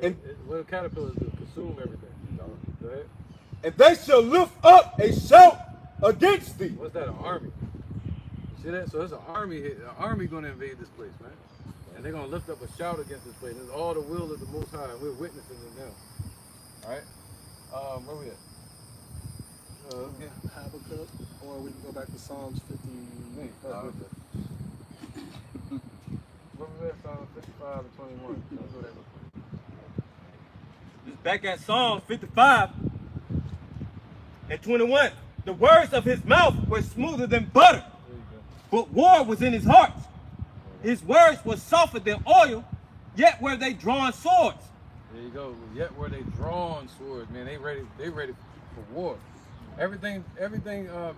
Speaker 1: And
Speaker 3: what do caterpillars do? Consume everything. Go ahead.
Speaker 1: And they shall lift up a shout against thee.
Speaker 3: What's that? An army? See that? So there's an army here. An army gonna invade this place, man. And they're gonna lift up a shout against this place. It's all the will of the Most High, and we're witnessing it now. All right. Where we at?
Speaker 6: Habakkuk, or we can go back to Psalms 50.
Speaker 3: Where we at? Psalms 55 and 21. Let's go there.
Speaker 5: It's back at Psalm 55 and 21. The words of his mouth were smoother than butter, but war was in his heart. His words were softer than oil, yet were they drawn swords.
Speaker 3: There you go. Yet were they drawn swords, man. They ready for war. Everything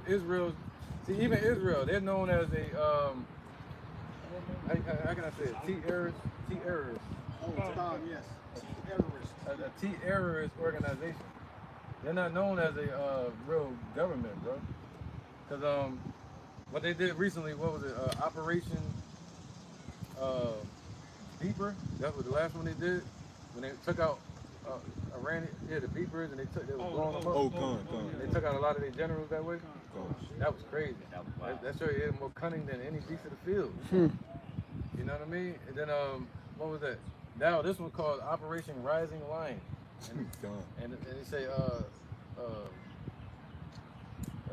Speaker 3: Israel, see, even Israel, they're known as a how can I say it? Terrorist.
Speaker 6: Yes.
Speaker 3: A terrorist organization. They're not known as a real government, bro. Because what they did recently, what was it? Operation Beeper. That was the last one they did when they took out Iran. Yeah, the Beepers, and they were blowing them up. They took out a lot of their generals that way. That was crazy. That showed you they're more cunning than any beast of the field. You know what I mean? And then what was that? Now this one called Operation Rising Lion. And they say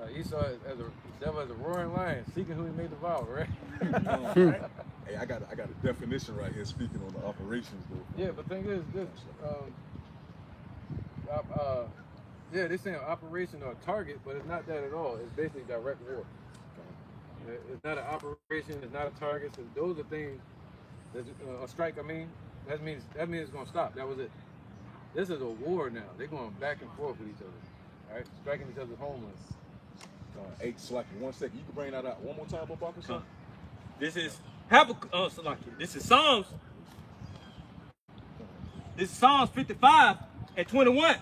Speaker 3: Esau as the devil as a roaring lion, seeking who he may devour, right?
Speaker 1: Hey, I got a definition right here speaking on the operations though.
Speaker 3: Yeah, but the thing is this, yeah, they're saying operation or target, but it's not that at all. It's basically direct war. It's not an operation. It's not a target. So those are things. That, a strike. I mean, that means it's gonna stop. That was it. This is a war now. They're going back and forth with each other. All right, striking each other's homeland.
Speaker 1: Hey, Slacky, 1 second. You can bring that out one more time, Bobaka, son?
Speaker 5: This is Habakkuk. This is Psalms. This is Psalms 55:21.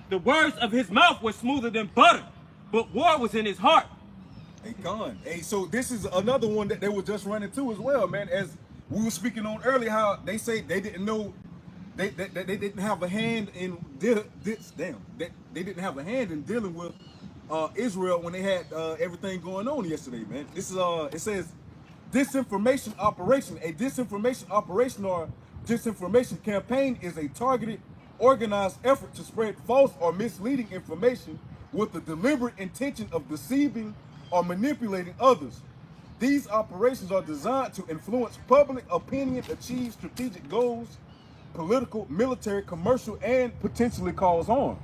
Speaker 5: The words of his mouth were smoother than butter, but war was in his heart.
Speaker 1: Hey, Con. Hey, so this is another one that they were just running to as well, man. As we were speaking on earlier, how they say they didn't know they didn't have a hand in they didn't have a hand in dealing with Israel when they had everything going on yesterday, man. This is it says disinformation operation. A disinformation operation or disinformation campaign is a targeted, organized effort to spread false or misleading information with the deliberate intention of deceiving or manipulating others. These operations are designed to influence public opinion, achieve strategic goals, political, military, commercial, and potentially cause harm.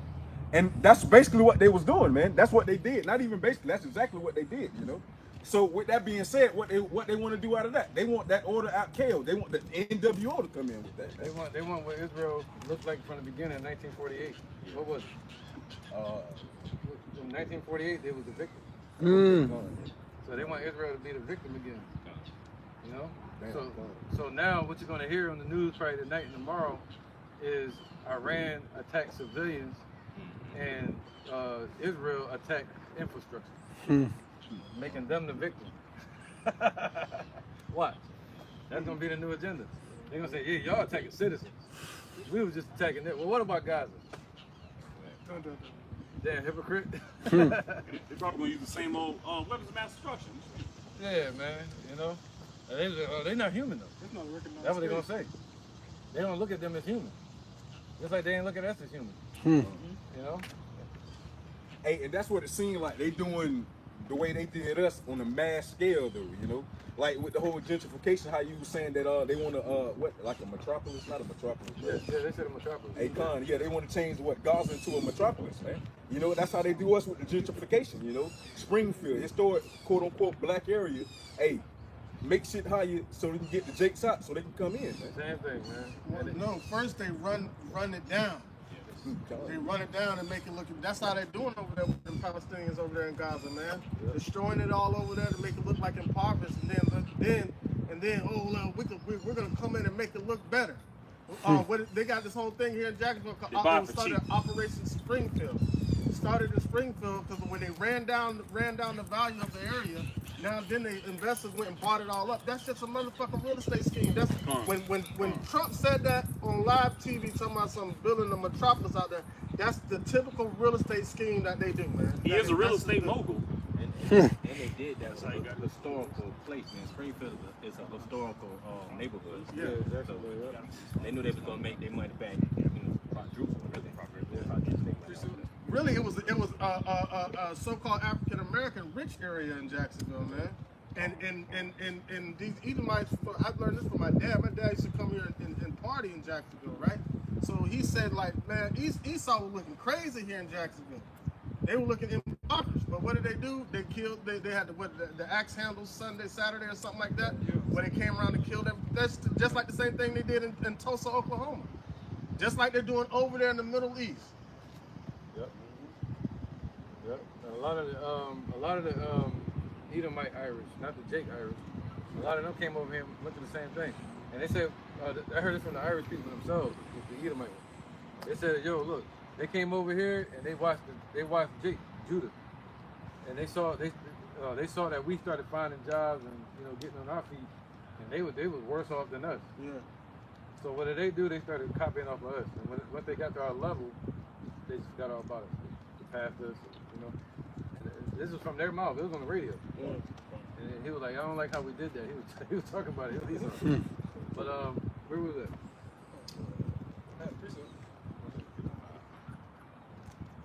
Speaker 1: And that's basically what they was doing, man. That's what they did. Not even basically, that's exactly what they did, you know. So with that being said, what they want to do out of that? They want that order out KO. They want the NWO to come in with that.
Speaker 3: They want what Israel looked like from the beginning in 1948. What was it? In 1948, they was the victim. So they want Israel to be the victim again. You know? So now what you're going to hear on the news probably tonight and tomorrow is Iran attacked civilians and Israel attacked infrastructure, making them the victim. Watch. That's going to be the new agenda. They're going to say, yeah, y'all attacking citizens. We was just attacking them. Well, what about Gaza? Damn hypocrite.
Speaker 4: They're probably gonna use the same old weapons of mass destruction.
Speaker 3: Yeah, man. You know, they're not human though. That's what they're gonna say. They don't look at them as human, just like they ain't look at us as human. You know.
Speaker 1: Hey, and that's what it seemed like they doing the way they did us on a mass scale, though. You know, like with the whole gentrification, how you were saying that they want to what, like a metropolis, not a metropolis.
Speaker 3: Yeah, they said a metropolis.
Speaker 1: Hey, Con, yeah, they want to change what Gaza into a metropolis, man. You know, that's how they do us with the gentrification. You know, Springfield, historic quote unquote black area. Hey, make shit higher so they can get the Jakes out, so they can come in, man.
Speaker 3: Same thing, man.
Speaker 6: Well, no, first they run it down. They run it down and make it look. That's how they're doing over there with the Palestinians over there in Gaza, man. Destroying it all over there to make it look like impoverished, and then we're gonna come in and make it look better. They got this whole thing here in Jacksonville called Operation Springfield. It started in Springfield because when they ran down the value of the area, now then the investors went and bought it all up. That's just a motherfucking real estate scheme. That's when Trump said that on live TV, talking about some building a metropolis out there. That's the typical real estate scheme that they do, man.
Speaker 4: He is a real estate mogul.
Speaker 5: And they did that. It's like a historical place, man. Springfield is a historical neighborhood.
Speaker 3: Yeah, exactly.
Speaker 5: So they knew they was gonna make their money back. Quadruple, really.
Speaker 6: Really, it was a so-called African American rich area in Jacksonville, man. And these Edomites, I've learned this from my dad. My dad used to come here and party in Jacksonville, right? So he said, like, man, Esau was looking crazy here in Jacksonville. They were looking impoverished, but what did they do? They killed. They had the axe handles Sunday, Saturday, or something like that. Where they came around and killed them. That's just like the same thing they did in Tulsa, Oklahoma. Just like they're doing over there in the Middle East.
Speaker 3: Yep. And a lot of the Edomite Irish, not the Jake Irish, a lot of them came over here and went to the same thing. And they said, I heard this from the Irish people themselves, the Edomite one. They said, yo, look, they came over here and they watched Jake, Judah, and they saw that we started finding jobs and getting on our feet, and they was worse off than us.
Speaker 6: Yeah.
Speaker 3: So what did they do? They started copying off of us, and once they got to our level, they just got all about us. They passed us, And this was from their mouth. It was on the radio.
Speaker 6: Yeah.
Speaker 3: And he was like, I don't like how we did that. He was talking about it. But where was it?
Speaker 4: The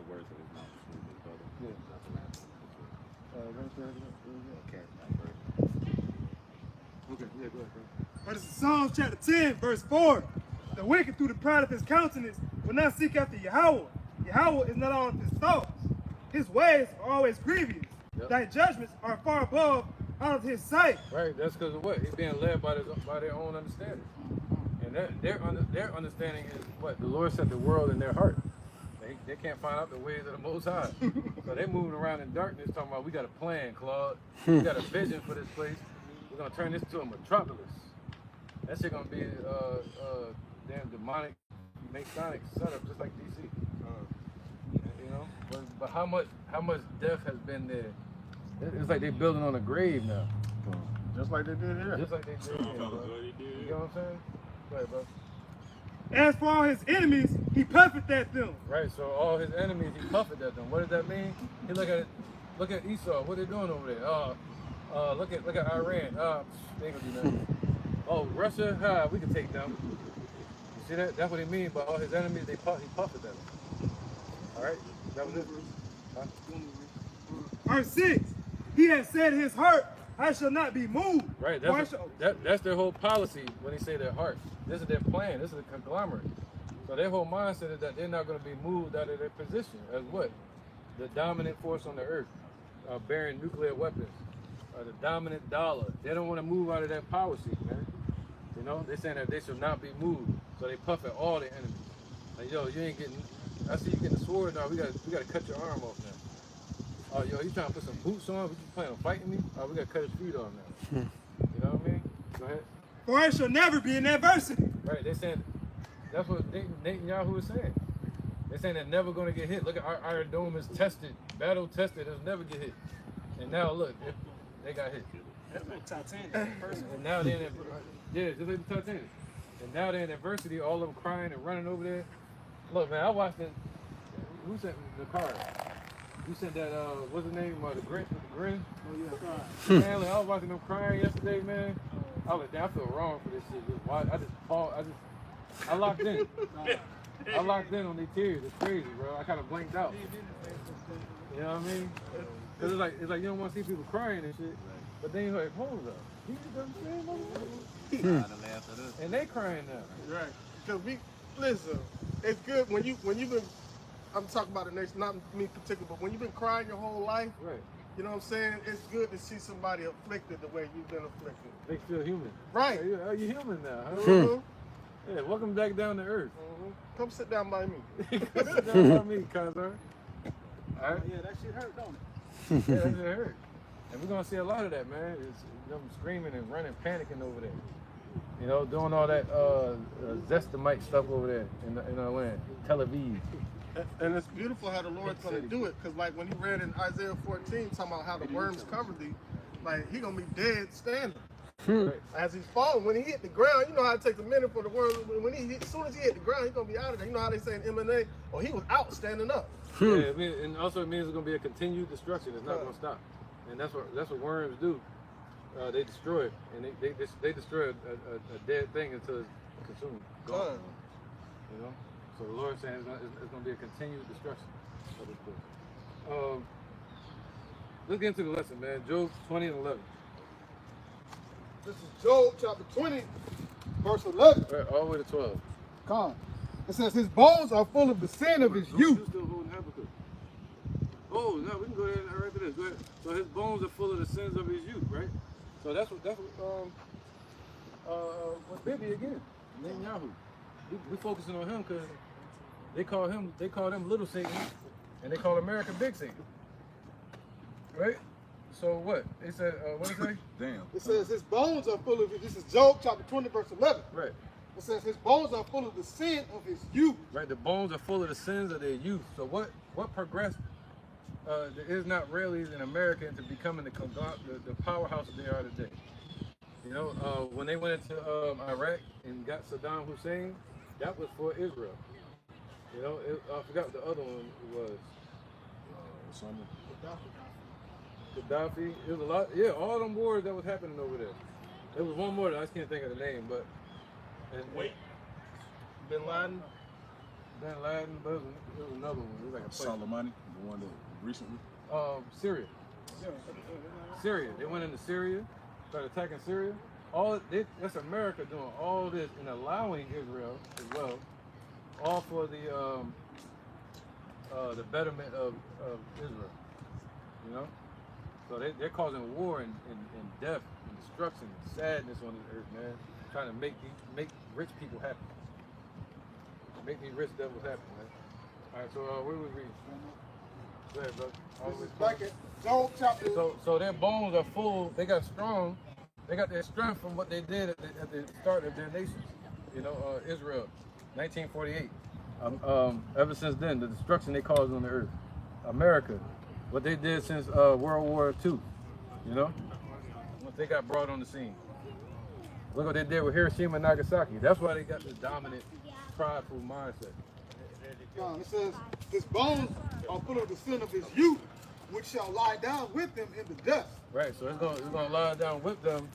Speaker 4: words of his mouth.
Speaker 3: Okay, yeah, go ahead, bro.
Speaker 2: But it's Psalms chapter 10, verse 4. The wicked through the pride of his countenance will not seek after Yahweh. Yahweh is not all of his thoughts. His ways are always grievous.
Speaker 3: Yep.
Speaker 2: Thy judgments are far above out of his sight.
Speaker 3: Right, that's because of what? He's being led by their own understanding. And their understanding is what? The Lord set the world in their heart. They can't find out the ways of the Most High. So they're moving around in darkness talking about, we got a plan, Claude. We got a vision for this place. We're going to turn this into a metropolis. That shit going to be damn demonic, Masonic setup just like DC. You know? But how much death has been there? It's like they're building on a grave now.
Speaker 6: Just like they did here.
Speaker 3: Just like they did here, bro. You know what I'm saying? Go ahead, bro.
Speaker 2: As for all his enemies, he puffeth at them.
Speaker 3: Right, so all his enemies, he puffed at them. What does that mean? He look at Esau. What they doing over there? Look at Iran. They ain't gonna do nothing. Oh, Russia, we can take them. You see that? That's what he mean by all his enemies. He puffed at them. All right, that was it. Huh?
Speaker 2: Verse 6. He has said in his heart, I shall not be moved.
Speaker 3: Right, that's their whole policy when they say their heart. This is their plan. This is a conglomerate. So their whole mindset is that they're not going to be moved out of their position as what? The dominant force on the earth, bearing nuclear weapons, the dominant dollar. They don't want to move out of that power seat, man. You know, they're saying that they should not be moved. So they puff at all their enemies. Like, yo, you ain't getting, I see you getting a sword now. We got to cut your arm off now. Oh, yo, you trying to put some boots on? You planning on fighting me? Oh, we got to cut his feet off now. You know what I mean? Go ahead.
Speaker 2: For I shall never be in adversity.
Speaker 3: Right, they saying, that's what Netanyahu was saying. They're saying they're never going to get hit. Look at our dome is tested, battle tested, it'll never get hit. And now look, they got hit.
Speaker 7: That's like Titanic.
Speaker 3: And now they're in just like the Titanic. And now they're in adversity, all of them crying and running over there. Look, man, I watched it. Who sent the card? You sent that, what's the name? The Grin?
Speaker 7: Oh, yeah.
Speaker 3: Man, like, I was watching them crying yesterday, man. I was like, damn, I feel wrong for this shit. I just paused. I locked in. I locked in on their tears. It's crazy, bro. I kind of blanked out. You know what I mean? Cause it's like you don't want to see people crying and shit, but then you're like, hold up, you understand? And they crying now.
Speaker 6: Right. Because listen, it's good when you've been, I'm talking about the nation, not me particular, but when you've been crying your whole life,
Speaker 3: Right.
Speaker 6: you know what I'm saying? It's good to see somebody afflicted the way you've been afflicted.
Speaker 3: They feel human.
Speaker 6: Right.
Speaker 3: Are you human now? Huh?
Speaker 6: Mhm.
Speaker 3: Yeah, welcome back down to earth.
Speaker 6: Mhm. Come sit down by me.
Speaker 3: Come sit down by me, Kazar. All right?
Speaker 7: Yeah, that shit hurt, don't it?
Speaker 3: Yeah, that shit hurt. And we're gonna see a lot of that, man. It's them screaming and running, panicking over there. You know, doing all that Zestamite stuff over there in our land, Tel Aviv.
Speaker 6: And it's beautiful how the Lord's going to do it. Because like when he read in Isaiah 14, talking about how the worms cover thee, like he going to be dead standing.
Speaker 3: Right.
Speaker 6: As he's falling, when he hit the ground, you know how it takes a minute for the worm. As soon as he hit the ground, he's going to be out of there. You know how they say in M&A, oh, he was out standing up.
Speaker 3: Yeah, and also it means it's gonna be a continued destruction. It's not gonna stop, and that's what worms do. They destroy it, and they destroy a dead thing until it's consumed. Gone. You know, so the Lord saying it's gonna be a continued destruction of this place. Let's get into the lesson, man. Job 20 and 11.
Speaker 2: This is Job chapter 20, verse 11.
Speaker 3: Right, all the way to 12.
Speaker 2: Come. It says, his bones are full of the sin of his youth.
Speaker 3: You still holding Habakkuk. Oh, no, we can go ahead and right to this. Go ahead. So his bones are full of the sins of his youth, right? So that's what Bibi again, Netanyahu. We focusing on him because they call them little Satan, and they call America big Satan, right? So what? It said, what did it say?
Speaker 1: Damn.
Speaker 2: It says his bones are full of, this is Job chapter 20, verse 11.
Speaker 3: Right.
Speaker 2: It says his bones are full of the sin of his youth.
Speaker 3: Right, the bones are full of the sins of their youth. So what progressed the Israelis in America into becoming the powerhouse that they are today? You know, when they went into Iraq and got Saddam Hussein, that was for Israel. You know, I forgot what the other one was. Gaddafi. It was a lot. Yeah, all them wars that was happening over there. There was one more that I just can't think of the name, but.
Speaker 6: Wait. Bin Laden?
Speaker 3: Bin Laden, but it was another one. It was like a place.
Speaker 1: Soleimani, the one that recently.
Speaker 3: Syria. Syria. They went into Syria, started attacking Syria. That's America doing all this and allowing Israel as well, all for the betterment of Israel. You know, so they're causing war and death and destruction and sadness on this earth, man. Trying to make rich people happy, make these rich devils happy, man. All right, so where was we? Go ahead, brother.
Speaker 6: This is back at Job chapter.
Speaker 3: So their bones are full. They got strong. They got their strength from what they did at the start of their nation. You know, Israel, 1948. Ever since then, the destruction they caused on the earth. America, what they did since World War II. You know, once they got brought on the scene. Look what they did with Hiroshima and Nagasaki. That's why they got this dominant, prideful mindset.
Speaker 6: It says, his bones are full of the sin of his youth, which shall lie down with him in the dust.
Speaker 3: Right, so it's gonna lie down with them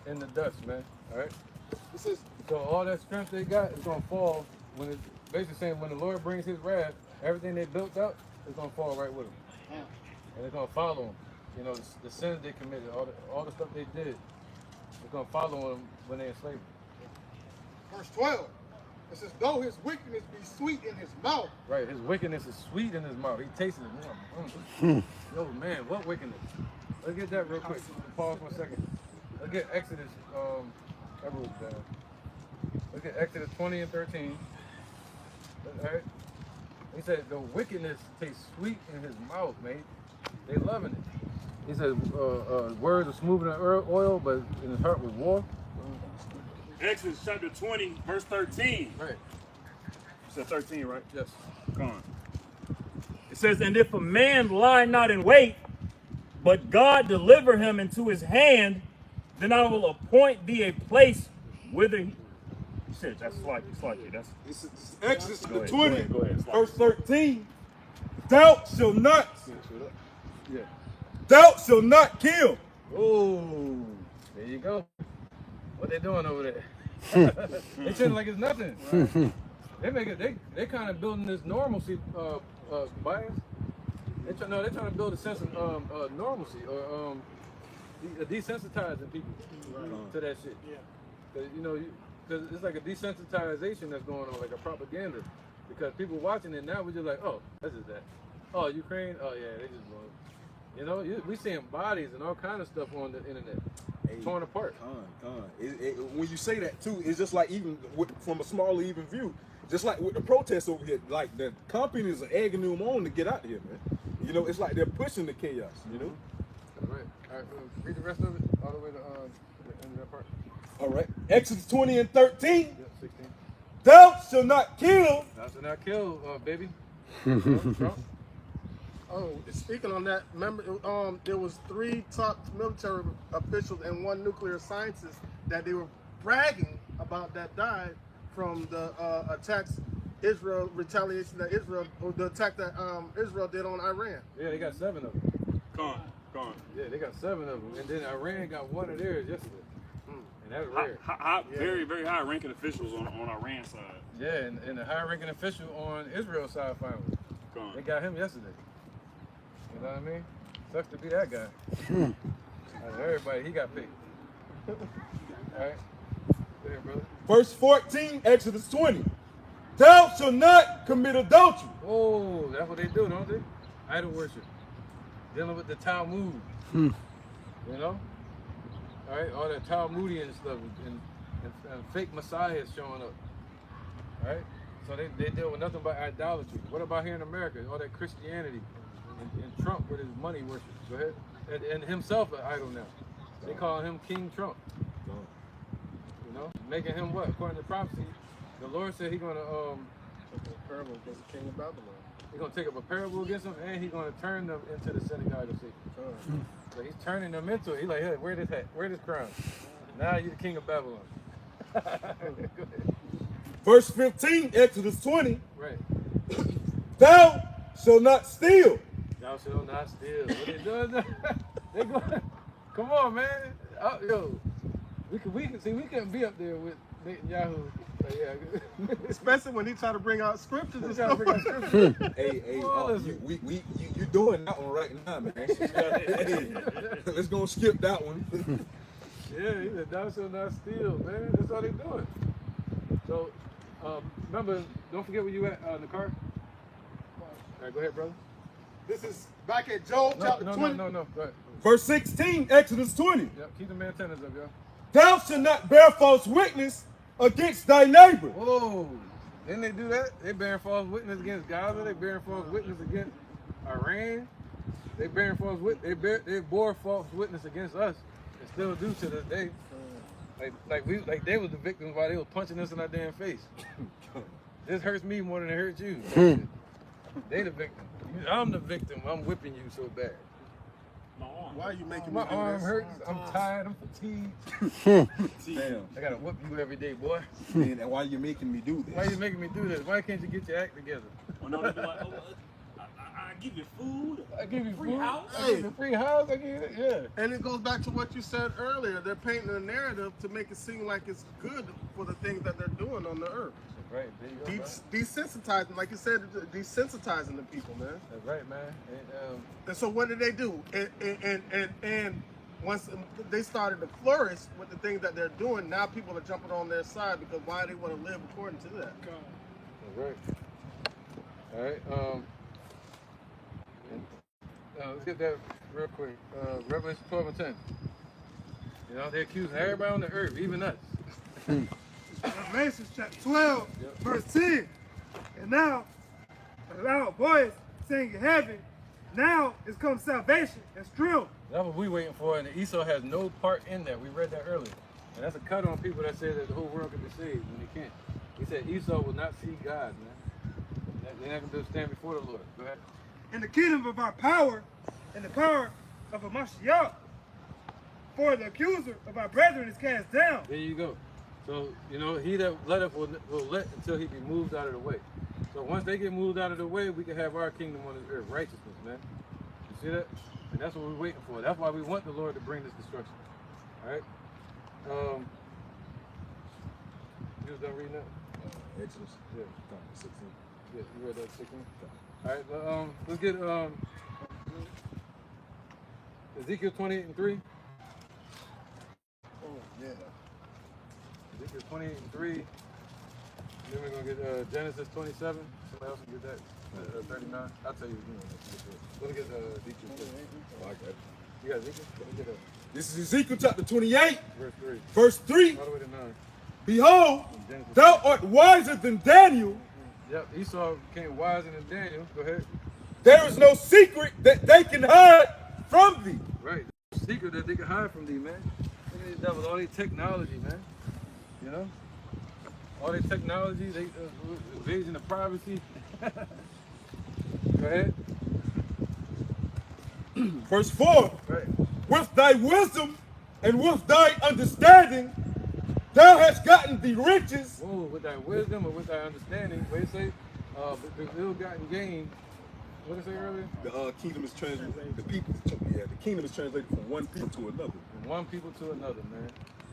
Speaker 3: in the dust, man. All right.
Speaker 6: It says,
Speaker 3: so all that strength they got is gonna fall when it's basically saying when the Lord brings His wrath, everything they built up is gonna fall right with them, and it's gonna follow them. You know, the sins they committed, all the stuff they did, it's gonna follow them when they're in slavery.
Speaker 6: Verse 12. It says, though his wickedness be sweet in his mouth.
Speaker 3: Right, his wickedness is sweet in his mouth. He tastes it. Yo, man, what wickedness? Let's get that real quick. Pause for a second. Let's get Exodus. That was down. Let's get Exodus 20 and 13. All right. He said the wickedness tastes sweet in his mouth, mate. They loving it. He said words are smoother than oil, but in his heart was war.
Speaker 4: Exodus chapter 20, verse 13.
Speaker 3: Right.
Speaker 4: You said 13, right?
Speaker 3: Yes.
Speaker 4: Come on. It says, and if a man lie not in wait, but God deliver him into his hand, then I will appoint thee a place whither he... You said that's slightly. That's
Speaker 1: This is Exodus
Speaker 4: Go ahead,
Speaker 1: 20,
Speaker 4: go ahead.
Speaker 1: verse 13. Doubt shall not,
Speaker 3: Yeah.
Speaker 1: doubt shall not kill.
Speaker 3: Oh, there you go. What they doing over there? They treat it like it's nothing. Right? They make it. They kind of building this normalcy bias. They're trying to build a sense of normalcy or desensitizing people to that shit. Yeah. Cause you know, because it's like a desensitization that's going on, like a propaganda. Because people watching it now, we're just like, oh, that's just that. Oh, Ukraine. Oh yeah, they just going. You know, we seeing bodies and all kind of stuff on the internet, torn apart.
Speaker 1: When you say that too, it's just like even from a smaller even view, just like with the protests over here, like the companies are egging them on to get out here, man. You know, it's like they're pushing the chaos. You know.
Speaker 3: Right. All right. Read the rest of it all the way to the end of that part.
Speaker 1: All right. Exodus 20 and 13.
Speaker 3: Yeah, 16.
Speaker 1: Thou shalt not kill.
Speaker 3: Thou shalt not kill, baby. Trump.
Speaker 6: Oh, speaking on that, remember, there was 3 top military officials and 1 nuclear scientist that they were bragging about that died from the attacks, retaliation that the attack that Israel did on Iran.
Speaker 3: Yeah, they got 7 of them.
Speaker 4: gone.
Speaker 3: Yeah, they got 7 of them, and then Iran got 1 of theirs yesterday, and that's rare.
Speaker 4: Very, very high ranking officials on Iran side.
Speaker 3: Yeah, and the high-ranking official on Israel's side finally,
Speaker 4: Gone.
Speaker 3: they got him yesterday. You know what I mean? Sucks to be that guy. Out of everybody, he got picked. All right, there, brother.
Speaker 1: Verse 14, Exodus 20. Thou shalt not commit adultery.
Speaker 3: Oh, that's what they do, don't they? Idol worship. Dealing with the Talmud. You know? All right, all that Talmudian stuff and fake messiahs showing up. All right? So they deal with nothing but idolatry. What about here in America? All that Christianity and Trump with his money worship. Go ahead. And himself an idol now. They call him King Trump. You know? Making him what? According to prophecy, the Lord said he's going to
Speaker 6: Parable against the king of Babylon.
Speaker 3: he's going to take up a parable against them, and he's going to turn them into the synagogue of Satan. So he's turning them into it. He's like, hey, wear this hat, wear this crown. Now you're the king of Babylon. Go ahead.
Speaker 1: Verse 15, Exodus 20.
Speaker 3: Right.
Speaker 1: Thou shalt not steal.
Speaker 3: Thou shalt not steal. What they doing now? They going, come on, man. Yo, we can be up there with Netanyahu Yeah.
Speaker 6: Especially when he try to bring out scriptures and stuff.
Speaker 1: Hey,
Speaker 3: Well,
Speaker 1: you doing that one right now, man. Hey, let's go skip that one.
Speaker 3: Yeah, he said, thou shalt not steal, man. That's all they doing. So, remember, don't forget where you at in the car. All right, go ahead, brother.
Speaker 6: This is back at Job chapter 20.
Speaker 3: No. Go ahead.
Speaker 1: Verse 16, Exodus 20.
Speaker 3: Yep, keep the antennas up, y'all.
Speaker 1: Thou shalt not bear false witness against thy neighbor.
Speaker 3: Whoa. Didn't they do that? They bearing false witness against Gaza. They bearing false witness against Iran. They bearing false witness. They bore false witness against us, and still do to this day. Like they was the victims while they was punching us in our damn face. This hurts me more than it hurts you. They the victim. I'm the victim. I'm whipping you so bad.
Speaker 6: Why are you making
Speaker 3: My
Speaker 6: me do
Speaker 3: arm
Speaker 6: this?
Speaker 3: hurts. I'm tired. I'm fatigued.
Speaker 1: Damn.
Speaker 3: I gotta whip you every day, boy.
Speaker 1: Man, and why you making me do this?
Speaker 3: Why you making me do this? Why can't you get your act together?
Speaker 4: Well, no, they'd be like, oh, I give you food.
Speaker 3: I give you
Speaker 4: Free
Speaker 3: food.
Speaker 4: house.
Speaker 3: I give you free house. I give you, yeah.
Speaker 6: And it goes back to what you said earlier. They're painting a narrative to make it seem like it's good for the things that they're doing on the earth.
Speaker 3: Right, there you go,
Speaker 6: Desensitizing, like you said, desensitizing the people, man.
Speaker 3: That's right, man.
Speaker 6: And so what did they do? And once they started to flourish with the things that they're doing, now people are jumping on their side because why they want to live according to that.
Speaker 3: That's right. All right. Let's get that real quick. Revelation 12 and 10. You know, they're accusing everybody on the earth, even us.
Speaker 2: Revelation chapter 12,
Speaker 3: Yep.
Speaker 2: verse 10. And now, a loud voice saying in heaven, now is come salvation and strength.
Speaker 3: That's what we waiting for, and Esau has no part in that. We read that earlier. And that's a cut on people that say that the whole world can be saved when they can't. He said Esau will not see God, man. They're not going to stand before the Lord. Go ahead.
Speaker 2: In the kingdom of our power and the power of a Mashiach. For the accuser of our brethren is cast down.
Speaker 3: There you go. So, you know, he that letteth will let until he be moved out of the way. So once they get moved out of the way, we can have our kingdom on this earth, righteousness, man. You see that? And that's what we're waiting for. That's why we want the Lord to bring this destruction. All right? You was done reading that?
Speaker 1: Exodus.
Speaker 3: Yeah.
Speaker 1: 16.
Speaker 3: Yeah, you read that 16? All right, let's get Ezekiel 28 and 3.
Speaker 6: Oh, yeah.
Speaker 3: Ezekiel 28 and 3. Then we're going to get Genesis 27. Somebody else can get that. 39. I'll tell you. Let me get Ezekiel.
Speaker 1: Oh, I got it.
Speaker 3: You got Ezekiel? Let me get
Speaker 1: This is Ezekiel chapter 28,
Speaker 3: verse 3.
Speaker 1: verse 3.
Speaker 3: All the way to 9.
Speaker 1: Behold,
Speaker 3: Genesis.
Speaker 1: thou art wiser than Daniel.
Speaker 3: Yep, Esau became wiser than Daniel. Go ahead.
Speaker 1: There is no secret that they can hide from thee.
Speaker 3: Right. Secret that they can hide from thee, man. Look at these devils, all their technology, man. You know? All their technology, they invasion of privacy. Go ahead.
Speaker 1: Verse 4.
Speaker 3: Right.
Speaker 1: With thy wisdom and with thy understanding, thou hast gotten the riches.
Speaker 3: Whoa, with thy wisdom or with thy understanding, what did it say? The ill-gotten gain. What did it say earlier?
Speaker 1: The kingdom is translated. The kingdom is translated from one people to another.
Speaker 3: From one people to another, man.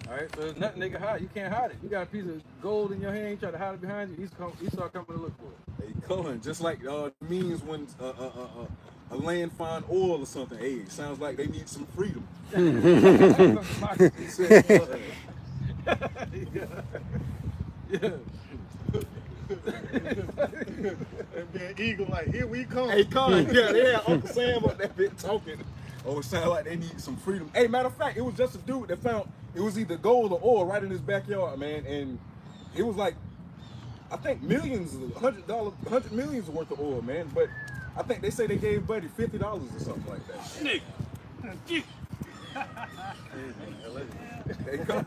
Speaker 3: All right, so there's nothing they can hide. You can't hide it. You got a piece of gold in your hand, you try to hide it behind you. Esau coming to look for it.
Speaker 1: Hey, Cohen, just like means when a land find oil or something. Hey, it sounds like they need some freedom.
Speaker 3: Yeah.
Speaker 6: And be an eagle like, here we come.
Speaker 1: Hey, Cohen, yeah, they had Uncle Sam up that bit talking. Oh, it sounded like they need some freedom. Hey, matter of fact, it was just a dude that found, it was either gold or oil right in his backyard, man. And it was like, I think millions, $100 millions worth of oil, man. But I think they say they gave Buddy $50 or something like that.
Speaker 4: Nigga.
Speaker 1: Hey, come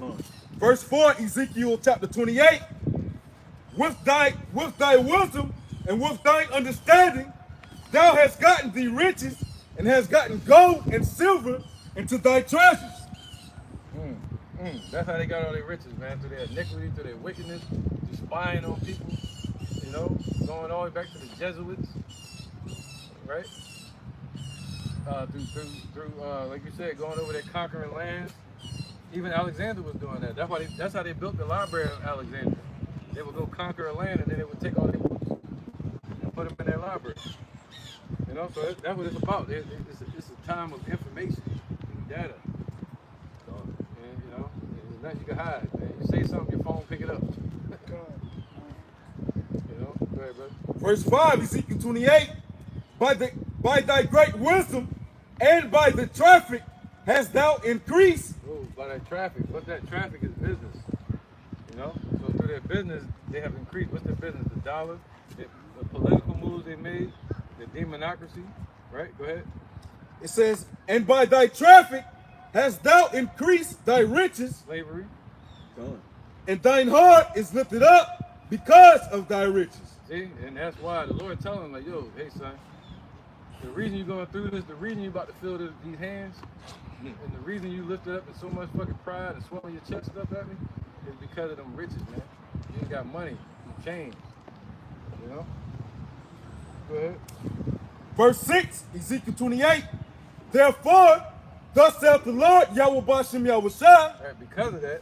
Speaker 1: on. Verse 4, Ezekiel chapter 28. With thy wisdom and with thy understanding, thou hast gotten thee riches and hast gotten gold and silver into thy treasures.
Speaker 3: That's how they got all their riches, man. Through their iniquity, through their wickedness, through spying on people, you know, going all the way back to the Jesuits, right? through like you said, going over there conquering lands. Even Alexander was doing that. That's how they built the library of Alexandria. They would go conquer a land and then they would take all their books and put them in their library. You know, so that's what it's about. It's a time of information and data. So, and, you know, there's nothing you can hide. Man. You say something, your phone pick it up. You know, go ahead, brother.
Speaker 1: Verse 5, Ezekiel 28, by thy great wisdom and by the traffic hast thou increased.
Speaker 3: Oh, by that traffic. What's that traffic is business. You know? So through their business, they have increased. What's their business? The dollar, the political moves they made, the demonocracy. Right? Go ahead.
Speaker 1: It says, and by thy traffic hast thou increased thy riches,
Speaker 3: Slavery.
Speaker 1: and thine heart is lifted up because of thy riches.
Speaker 3: See? And that's why the Lord telling them, like, yo, hey, son, the reason you're going through this, the reason you're about to feel these hands, and the reason you lifted up in so much fucking pride and swelling your chest up at me is because of them riches, man. You ain't got money, you change. You know? Go ahead.
Speaker 1: Verse 6, Ezekiel 28, therefore, thus saith the Lord, Yahweh Bashem Yahushua,
Speaker 3: All right, because of that,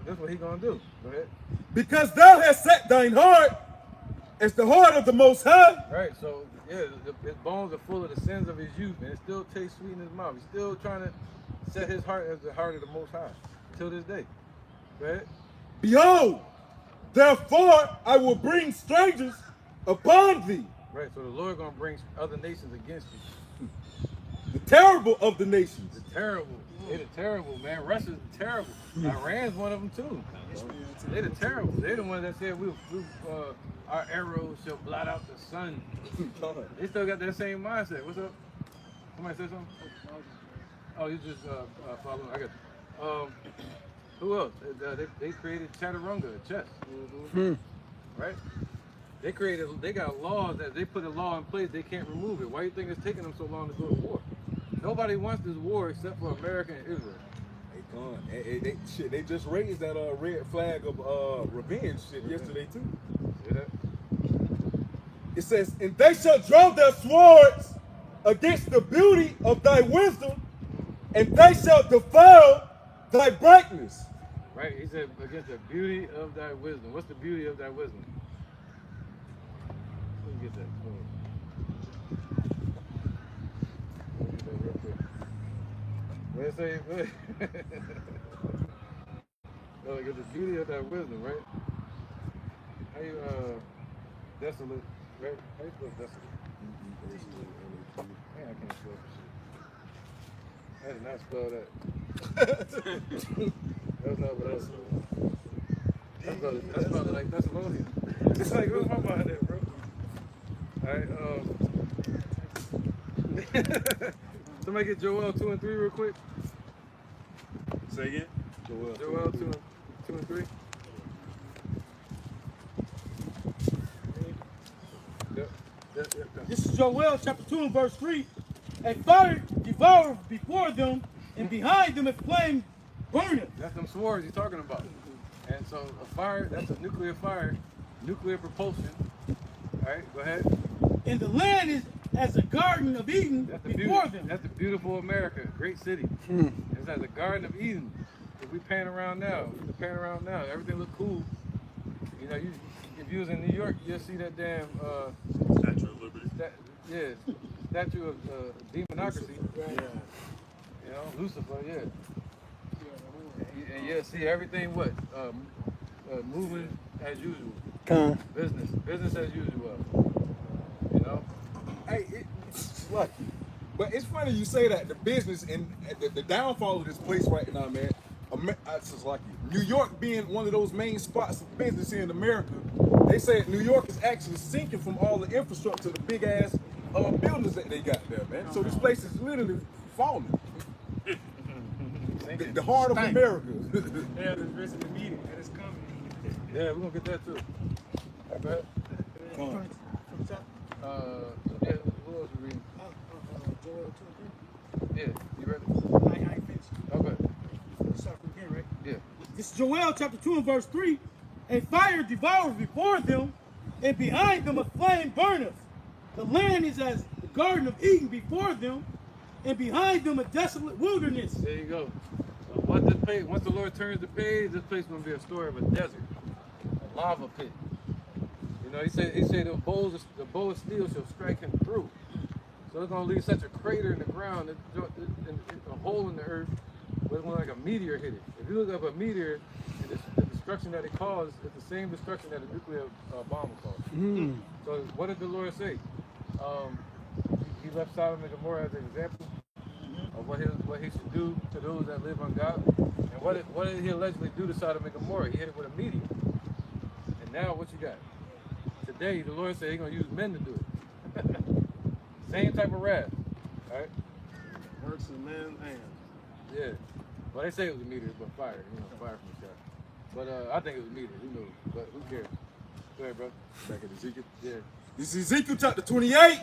Speaker 3: that's what he gonna do. Go ahead.
Speaker 1: because thou hast set thine heart as the heart of the Most High,
Speaker 3: Right, so yeah, his bones are full of the sins of his youth, and it still tastes sweet in his mouth. He's still trying to set his heart as the heart of the Most High till this day. Go ahead.
Speaker 1: behold, therefore I will bring strangers upon thee,
Speaker 3: Right, so the Lord gonna bring other nations against you.
Speaker 1: the terrible of the nations.
Speaker 3: The terrible. They're the terrible, man. Russia's terrible. Iran's one of them too. They're the terrible. They're the ones that said our arrows shall blot out the sun. They still got that same mindset. What's up? Somebody say something? Oh, you just following. I got you. Who else? They created Chaturanga, chess. Right? They got laws that they put a law in place, they can't remove it. Why do you think it's taking them so long to go to war? Nobody wants this war except for America and Israel.
Speaker 1: They just raised that red flag of revenge shit yesterday too.
Speaker 3: See that?
Speaker 1: It says, and they shall draw their swords against the beauty of thy wisdom, and they shall defile thy brightness.
Speaker 3: Right? He said, against the beauty of thy wisdom. What's the beauty of thy wisdom? Let me get that. Let me get that real quick. What did it say? Oh, look at the beauty of thy wisdom, right? How you, desolate, right? How you spell desolate? Man, I can't spell this shit. I did not spell that. That's not what I was. That's probably like Thessalonians. It's like, where's my mind at, bro? Alright, somebody get Joel 2 and 3 real quick.
Speaker 4: Say again?
Speaker 3: Joel 2 and 3. Yep.
Speaker 7: This is Joel chapter 2 and verse 3. A fire devoureth before them, and behind them a flame burneth.
Speaker 3: That's them swords he's talking about. And so a fire, that's a nuclear fire, nuclear propulsion. Alright, go ahead.
Speaker 7: And the land is as a garden of Eden
Speaker 3: That's the
Speaker 7: before
Speaker 3: beauty.
Speaker 7: them.
Speaker 3: That's the beautiful America, great city. It's as a garden of Eden. If we pan around now, everything look cool. You know, if you was in New York, you'll see that damn
Speaker 4: Statue of Liberty.
Speaker 3: statue of demonocracy. You know, Lucifer, yeah. And you'll see everything moving as usual. Business as usual. You know.
Speaker 1: Hey, it's lucky. But it's funny you say that, the business and the downfall of this place right now, man. It's just like New York being one of those main spots of business here in America. They say New York is actually sinking from all the infrastructure, the big ass buildings that they got there, man. So this place is literally falling. The heart of America.
Speaker 2: Yeah, the rest of the meeting, and it's coming.
Speaker 3: Yeah, we're gonna get that too. Okay.
Speaker 7: From the top.
Speaker 3: Yeah, who else we reading?
Speaker 7: Joel 2 and 3.
Speaker 3: Yeah, you ready?
Speaker 7: I ain't finished.
Speaker 3: Okay.
Speaker 7: Start from here, right?
Speaker 3: Yeah.
Speaker 7: This is Joel chapter 2 and verse 3. A fire devours before them, and behind them a flame burneth. The land is as the garden of Eden before them, and behind them a desolate wilderness.
Speaker 3: There you go. What this page, once the Lord turns the page, this place is going to be a story of a desert, a lava pit. You know, he said the bow of steel shall strike him through. So it's going to leave such a crater in the ground, a hole in the earth, where it's going to like a meteor hit it. If you look up a meteor, the destruction that it caused is the same destruction that a nuclear bomb will cause. So what did the Lord say? He left Sodom and Gomorrah as an example of what he should do to those that live ungodly. And what did he allegedly do to Sodom and Gomorrah? He hit it with a meteor. And now what you got? Today the Lord said he's gonna use men to do it. Same type of wrath. Alright?
Speaker 6: Works in man's hands.
Speaker 3: Yeah. Well, they say it was a meteor, but fire, fire from the sky. But I think it was a meteor, who knows? But who cares? Go ahead, bro.
Speaker 1: Back at Ezekiel.
Speaker 3: Yeah.
Speaker 1: This is Ezekiel chapter 28,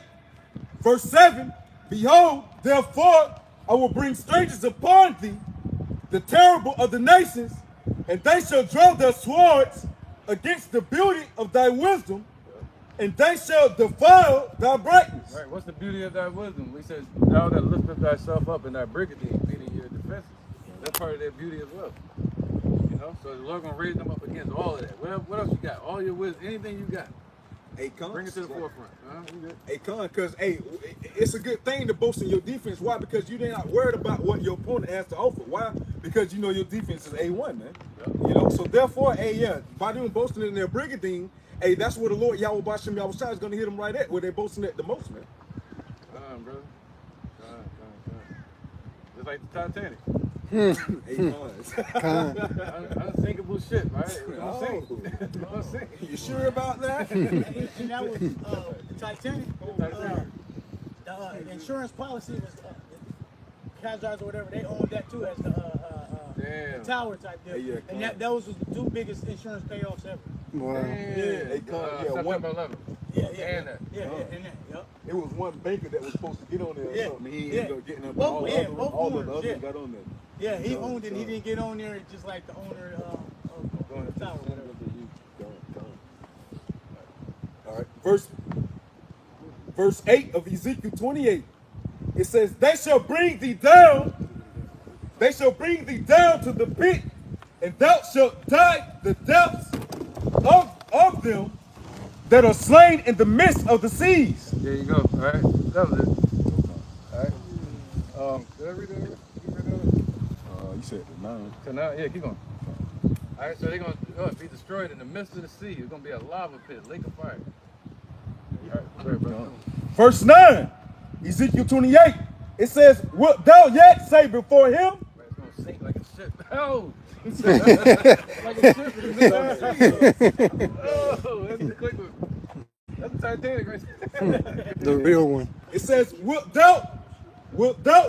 Speaker 1: verse 7. Behold, therefore, I will bring strangers upon thee, the terrible of the nations, and they shall draw their swords against the beauty of thy wisdom, and they shall defile thy brightness.
Speaker 3: Right. What's the beauty of thy wisdom? He says, thou that lifteth thyself up in thy brigandine, meaning your defenses. That's part of their beauty as well. You know, so the Lord gonna raise them up against all of that. What else you got? All your wisdom, anything you got.
Speaker 1: Hey,
Speaker 3: Bring it to the forefront.
Speaker 1: Hey, Con, because, hey, it's a good thing to boast in your defense. Why? Because you're not worried about what your opponent has to offer. Why? Because you know your defense is A1, man.
Speaker 3: Yep.
Speaker 1: You know, so therefore, hey, yeah, by them boasting in their brigandine, hey, that's where the Lord Yahweh Bashem Yahushua is going to hit them right at, where they're boasting at the most, man.
Speaker 3: Brother. Just like the Titanic.
Speaker 1: Hey,
Speaker 3: Unsinkable ship, right? It was gonna sink. It was gonna sink.
Speaker 1: You sure about that?
Speaker 7: And that was the Titanic. The insurance policy was Kazars or whatever. They owned that too as the tower type deal.
Speaker 1: Yeah,
Speaker 7: and that was the two biggest insurance payoffs ever.
Speaker 1: Wow.
Speaker 3: Hey, September 11th.
Speaker 7: Yeah.
Speaker 3: And that.
Speaker 7: And that. Yep.
Speaker 1: It was one banker that was supposed to get on there or something. He ended up getting up.
Speaker 7: Both-
Speaker 1: All
Speaker 7: yeah,
Speaker 1: the
Speaker 7: both
Speaker 1: others
Speaker 7: owners,
Speaker 1: got on there.
Speaker 7: Yeah, he owned it. And he didn't get on there just like the owner of the tower. Whatever.
Speaker 1: All right, verse 8 of Ezekiel 28. It says, they shall bring thee down to the pit, and thou shalt die the deaths of them that are slain in the midst of the seas.
Speaker 3: There you go. All right. That was it. All right. Did I read that?
Speaker 1: You said 9.
Speaker 3: So now, yeah, keep going. All right, so they're going to be destroyed in the midst of the sea. It's going to be a lava pit, lake of fire. All right, sorry, bro.
Speaker 1: Verse 9, Ezekiel 28. It says, wilt thou yet say before him?
Speaker 3: It's going to sink like a ship. Oh! Like a ship in the middle of the sea. Oh, that's the quick one. That's the Titanic right there.
Speaker 9: The real one.
Speaker 1: It says, wilt thou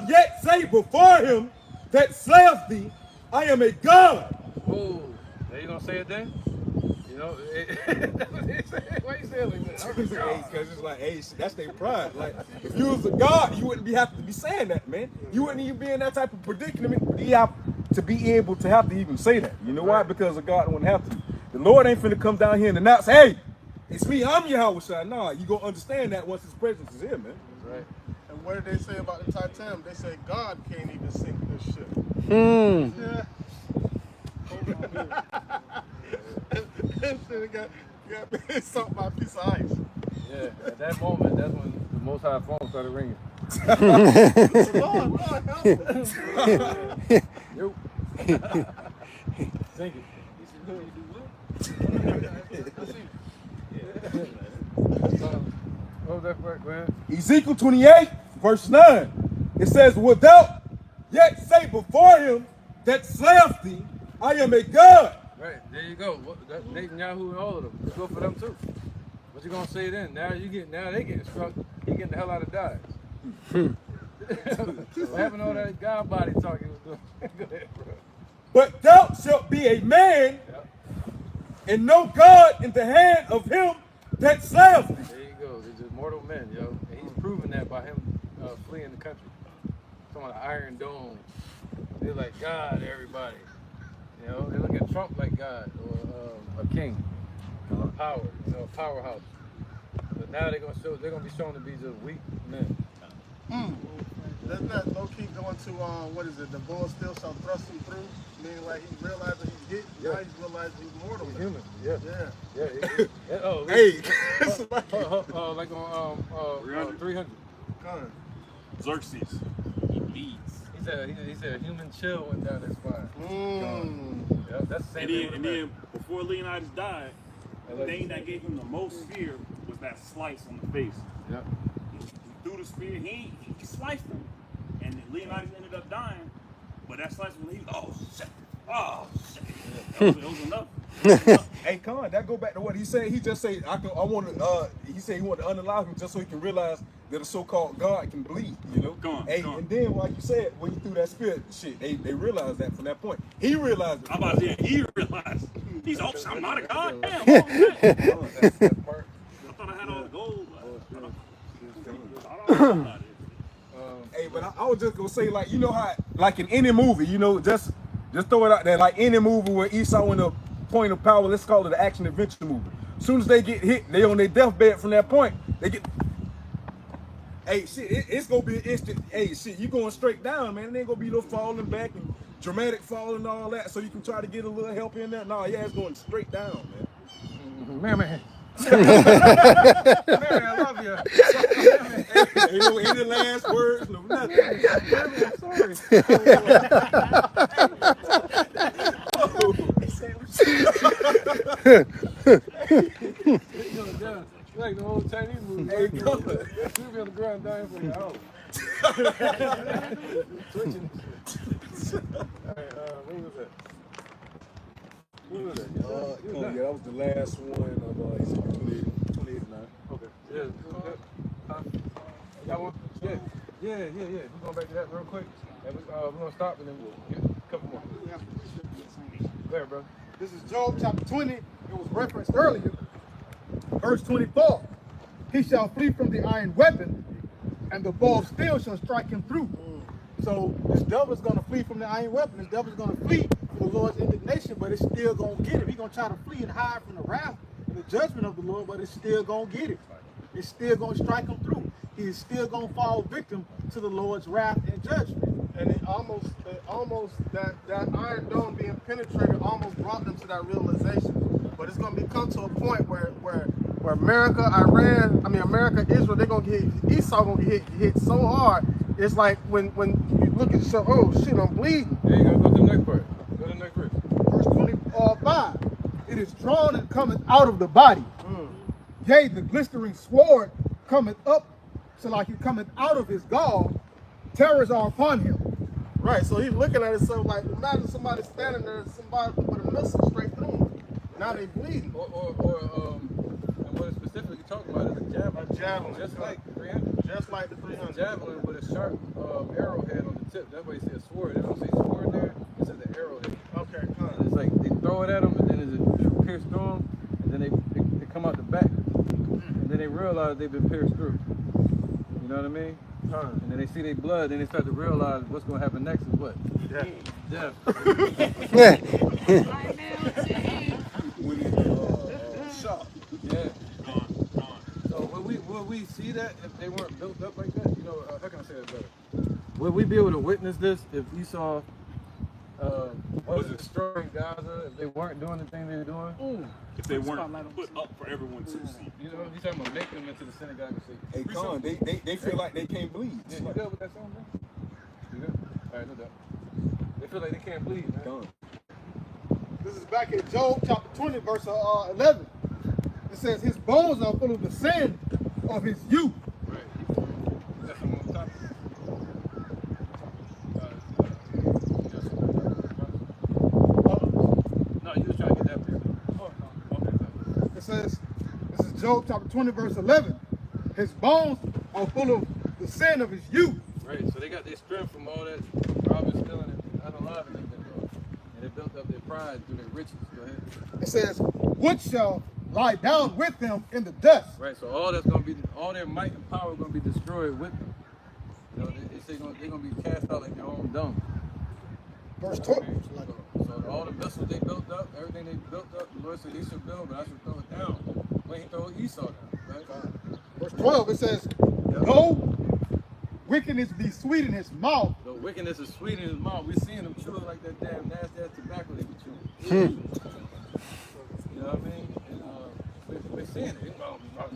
Speaker 1: yet say before him that slayeth thee, I am a God?
Speaker 3: Oh, now you gonna say it then? You know, why you say it like that?
Speaker 1: Because it's like, hey, that's their pride. Like, if you was a God, you wouldn't have to be saying that, man. You wouldn't even be in that type of predicament. You have to be able to have to even say that. You know why? Because a God wouldn't have to. The Lord ain't finna come down here and announce, hey, it's me, I'm Yahweh. Nah, you gonna understand that once his presence is here, man.
Speaker 3: That's right.
Speaker 6: And what did they say about the Titanic? They say God can't even sink this ship. Yeah. Got something by a piece of ice.
Speaker 3: Yeah, at that moment, that's when the Most High phone started ringing.
Speaker 6: Lord, help me.
Speaker 3: Yo. Sink it. What was that for? Go ahead.
Speaker 1: Ezekiel 28, verse 9. It says, wilt thou yet say before him that slayeth thee, I am a God?
Speaker 3: Right, there you go. That's Netanyahu and all of them. It's good for them too. What you gonna say then? Now they getting struck. He getting the hell out of Dodge. What happened to all that God body talk he was doing? Go ahead, bro.
Speaker 1: But thou shalt be a man, and no God in the hand of him that slayeth thee.
Speaker 3: There you go. They're just mortal men, yo. And he's proven that by him fleeing the country. Talking about the Iron Dome. They're like God, everybody. You know, they look at Trump like God or a king, power, a powerhouse. But now they're gonna be shown to be just weak men.
Speaker 6: Doesn't that low key go into what is it? The bull still shall thrust him through, meaning like he's realizing he's hit.
Speaker 1: Yeah.
Speaker 6: Now he's realizing he's mortal. now.
Speaker 1: Human. Yeah.
Speaker 6: Yeah.
Speaker 1: Yeah.
Speaker 3: Oh,
Speaker 1: Hey.
Speaker 3: like on 300.
Speaker 6: Con.
Speaker 4: Xerxes, he leads.
Speaker 3: He said a human chill went down his spine. Yeah, that's the same thing.
Speaker 4: And then before Leonidas died, the thing that gave him the most fear was that slice on the face.
Speaker 3: Yep.
Speaker 4: He threw the spear, he sliced him. And Leonidas ended up dying. But that slice was, oh shit. That was enough.
Speaker 1: Hey, Con, that go back to what he said. He just said, he said he wanted to unalive him just so he can realize that a so-called God can bleed, you know? And then, like you said, when you threw that spear, shit, they realized that from that point. He realized it.
Speaker 4: I'm about to say, he realized. He's, oh, I'm not a god. Damn.
Speaker 3: That's that part.
Speaker 4: I thought I had all the gold.
Speaker 1: Hey, but I was just gonna say, like, you know how, like in any movie, you know, just throw it out there, like any movie where Esau in the point of power, let's call it an action adventure movie. As soon as they get hit, they on their deathbed from that point. They get. Hey, shit, it's gonna be an instant. Hey, shit, you going straight down, man. It ain't gonna be no falling back and dramatic falling and all that, so you can try to get a little help in there. No, yeah, it's going straight down, man.
Speaker 3: Man. Man, I love you.
Speaker 1: Ain't no any last words, no nothing.
Speaker 3: I'm sorry. Like the whole Chinese movie.
Speaker 1: Hey,
Speaker 3: You'll be on the ground dying for your hour. Switching. Alright, what was that? What was that?
Speaker 1: Yeah, that was the last one of 28 9.
Speaker 3: Okay. Yeah. Got one? Yeah. We're going back to that real quick. And we're going to stop and then we'll get a couple more. There, bro.
Speaker 2: This is Job chapter 20. It was referenced earlier. Verse 24. He shall flee from the iron weapon, and the bow of steel shall strike him through. So this devil's going to flee from the iron weapon. This devil's going to flee from the Lord's indignation, but it's still going to get him. He's going to try to flee and hide from the wrath and the judgment of the Lord, but it's still going to get him. It's still going to strike him through. He's still going to fall victim to the Lord's wrath and judgment.
Speaker 6: And it almost that iron dome being penetrated almost brought them to that realization. But it's gonna come to a point where America, Israel, they're gonna get Esau gonna get hit so hard. It's like when you look at yourself, oh shit, I'm bleeding.
Speaker 3: There you go. Go to the next part. Go to the next verse.
Speaker 2: Verse 25. It is drawn and cometh out of the body. Yea, the glistering sword cometh up, so like it cometh out of his gall. Terrors are upon him.
Speaker 6: Right, so he's looking at himself like, imagine somebody standing there, somebody with a missile straight through him. Now they bleeding.
Speaker 3: And what it's specifically talking about is a javelin.
Speaker 6: A javelin.
Speaker 3: Just like the 300.
Speaker 6: Just like the 300.
Speaker 3: Javelin with a sharp arrowhead on the tip. That's why you see a sword. They don't say sword there. It says an arrowhead.
Speaker 6: Okay,
Speaker 3: And it's like they throw it at them, and then it pierce through them, and then they come out the back, and then they realize they've been pierced through. You know what I mean? And then they see their blood, then they start to realize what's going to happen next is what? Death.
Speaker 1: When it shot.
Speaker 3: Yeah. So would we see that if they weren't built up like that? You know, how can I say that better? Would we be able to witness this if Esau was destroying Gaza, if they weren't doing the thing they were doing?
Speaker 4: If they weren't put up for everyone to see.
Speaker 3: You know, he's talking about making them into the synagogue and say,
Speaker 1: Hey, Con, they feel like they can't bleed.
Speaker 3: yeah, you good with that song, man? You good? All right, no doubt. They feel like they can't bleed, man.
Speaker 1: Con.
Speaker 2: This is back in Job chapter 20, verse 11. It says, his bones are full of the sin of his youth.
Speaker 3: Right. That's the one topic. No, you was trying to get that piece. Oh, no. Okay.
Speaker 2: It says, this is Job chapter 20, verse 11. His bones are full of the sin of his youth.
Speaker 3: Right, so they got their strength from all that robbing, stealing, and unaliving they've been doing. And they built up their pride through their riches. Go ahead.
Speaker 2: It says, which shall lie down with them in the dust.
Speaker 3: Right, so all that's going to be, all their might and power going to be destroyed with them. You know, they say they're going to be cast out like their own dung.
Speaker 2: Verse 12.
Speaker 3: So all the vessels they built up, everything they built up, the Lord said he should build, but I should throw it down. When he throw Esau down, right?
Speaker 2: Verse 12, it says, no, wickedness be sweet in his mouth.
Speaker 3: The wickedness is sweet in his mouth. We seeing them chew it like that damn nasty ass tobacco they be chewing. You know what I mean? And, we're seeing it.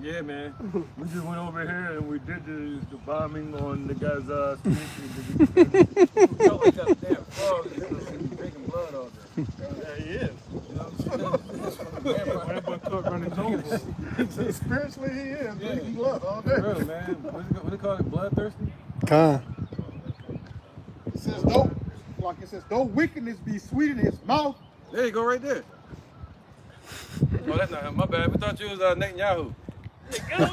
Speaker 9: Yeah, man. We just went over here and we did the bombing on the Gaza street.
Speaker 3: Felt like that damn frog is drinking blood all day.
Speaker 6: Yeah, he is.
Speaker 3: You know what I'm saying?
Speaker 6: Spiritually, he is. Drinking blood all day.
Speaker 3: Real, man. What they call it? Bloodthirsty?
Speaker 2: It says, though, like it says, though wickedness be sweet in his mouth.
Speaker 3: There you go, right there. Oh, that's not him. My bad. We thought you was Netanyahu. Stand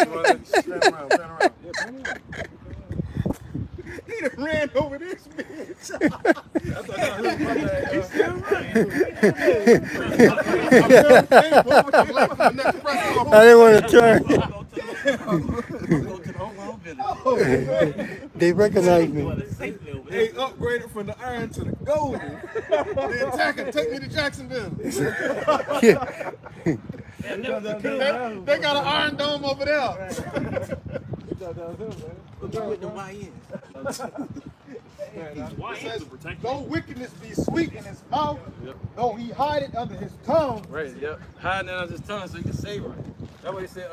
Speaker 3: around. Yeah, turn around.
Speaker 1: He done ran over this bitch.
Speaker 3: I thought that was my bad.
Speaker 10: I didn't want to turn. They recognize me.
Speaker 1: They upgraded from the iron to the golden.
Speaker 6: The attacker, take me to Jacksonville. They got an Iron Dome over there.
Speaker 4: Why is to protect
Speaker 2: Though wickedness be sweet in his mouth, though he hide it under his tongue.
Speaker 3: Right, yep. Hiding it on his tongue so you can savor it. That's why they say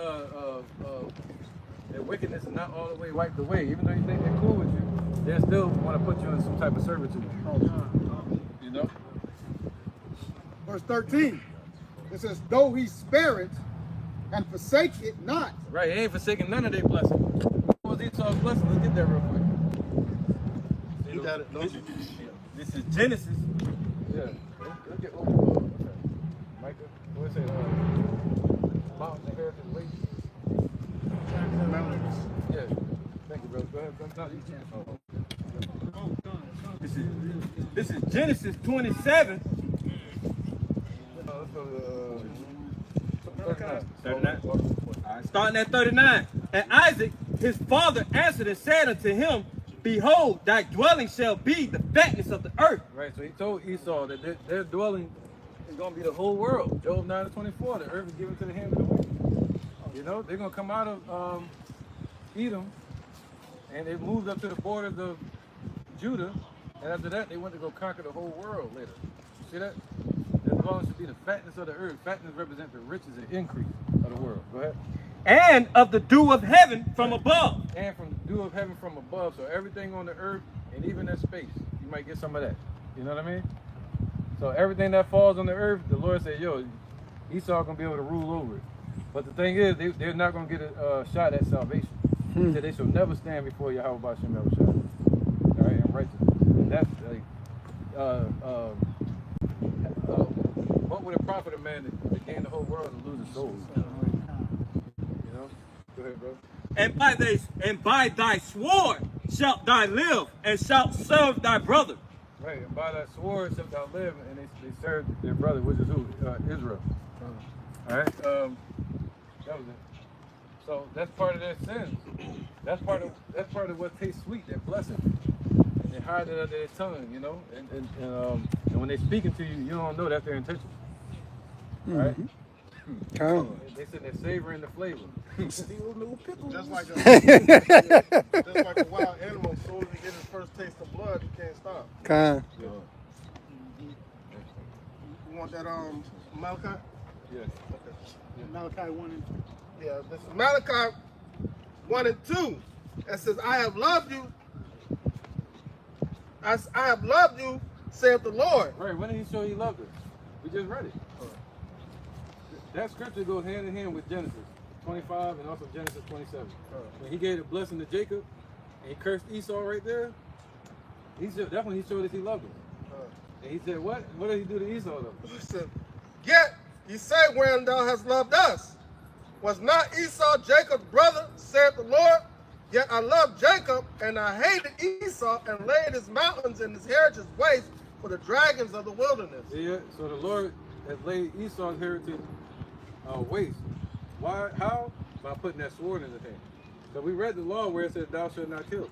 Speaker 3: that wickedness is not all the way wiped away. Even though you think they're cool with you, they still want to put you in some type of servitude. You know?
Speaker 2: Verse 13. It says, though he spare it and forsake it not.
Speaker 3: Right, he ain't forsaking none of their blessings. What was Esau's blessing? Let's get that real quick.
Speaker 6: You got it, don't you?
Speaker 5: This is Genesis.
Speaker 3: Yeah. Let's get over. Okay. Micah, what is it? Mountains inheritance weight?
Speaker 6: Mountains.
Speaker 3: Yeah. Thank you, brother. Go ahead. No, you can't.
Speaker 5: This is Genesis 27.
Speaker 3: Let's go to
Speaker 5: 39. All right, starting at 39. And Isaac, his father, answered and said unto him, behold, thy dwelling shall be the fatness of the earth.
Speaker 3: Right, so he told Esau that their dwelling is going to be the whole world. Job 9:24, the earth is given to the hand of the wicked. You know, they're going to come out of Edom, and they moved up to the borders of Judah, and after that, they went to go conquer the whole world later. You see that? Their dwelling should be the fatness of the earth. Fatness represents the riches and increase of the world. Go ahead.
Speaker 5: And of the dew of heaven from above.
Speaker 3: And from the dew of heaven from above. So everything on the earth and even in space, you might get some of that. You know what I mean? So everything that falls on the earth, the Lord said, yo, Esau gonna be able to rule over it. But the thing is, they're not gonna get a shot at salvation. He said they shall never stand before Yahweh B'Shem El Shaddai. All right, and righteous. And that's like, what would it profit a man to gain the whole world and lose his soul? You know? Go ahead, bro.
Speaker 5: And by thy sword shalt thou live, and shalt serve thy brother.
Speaker 3: Right, and by that sword shalt thou live, and they served their brother, which is who? Israel. All right, that was it. So that's part of their sins. That's part of what tastes sweet, that blessing. And they hide it under their tongue, you know. And when they speaking to you, you don't know that's their intention. All right. They said they're savoring the flavor.
Speaker 6: Just like a wild animal, as soon as he gets his first taste of blood, he can't stop. You want that Malachi?
Speaker 3: Yes.
Speaker 6: Okay.
Speaker 7: Malachi 1 and 2.
Speaker 6: Yeah, this is Malachi 1 and 2. It says, I have loved you. I have loved you, saith the Lord.
Speaker 3: Right, when did he show he loved us? We just read it. That scripture goes hand in hand with Genesis 25 and also Genesis 27. When he gave the blessing to Jacob and he cursed Esau right there, that's when he showed us he loved him. And he said, what? What did he do to Esau though?
Speaker 6: He said, yet ye say wherein thou hast loved us. Was not Esau Jacob's brother, saith the Lord? Yet I loved Jacob, and I hated Esau, and laid his mountains and his heritage waste for the dragons of the wilderness.
Speaker 3: Yeah, so the Lord has laid Esau's heritage waste. Why? How? By putting that sword in his hand. So we read the law where it says, thou shalt not kill.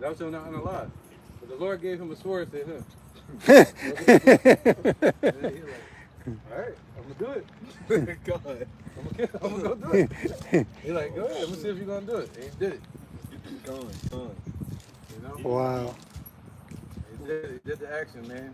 Speaker 3: Thou shalt not unalive. But the Lord gave him a sword and said, and he like, all right, I'm going to do it. God. I'm going to go do it. He's like, go ahead, let me see if you're going to do it. And he did it. You know?
Speaker 10: Wow.
Speaker 3: It did the action, man.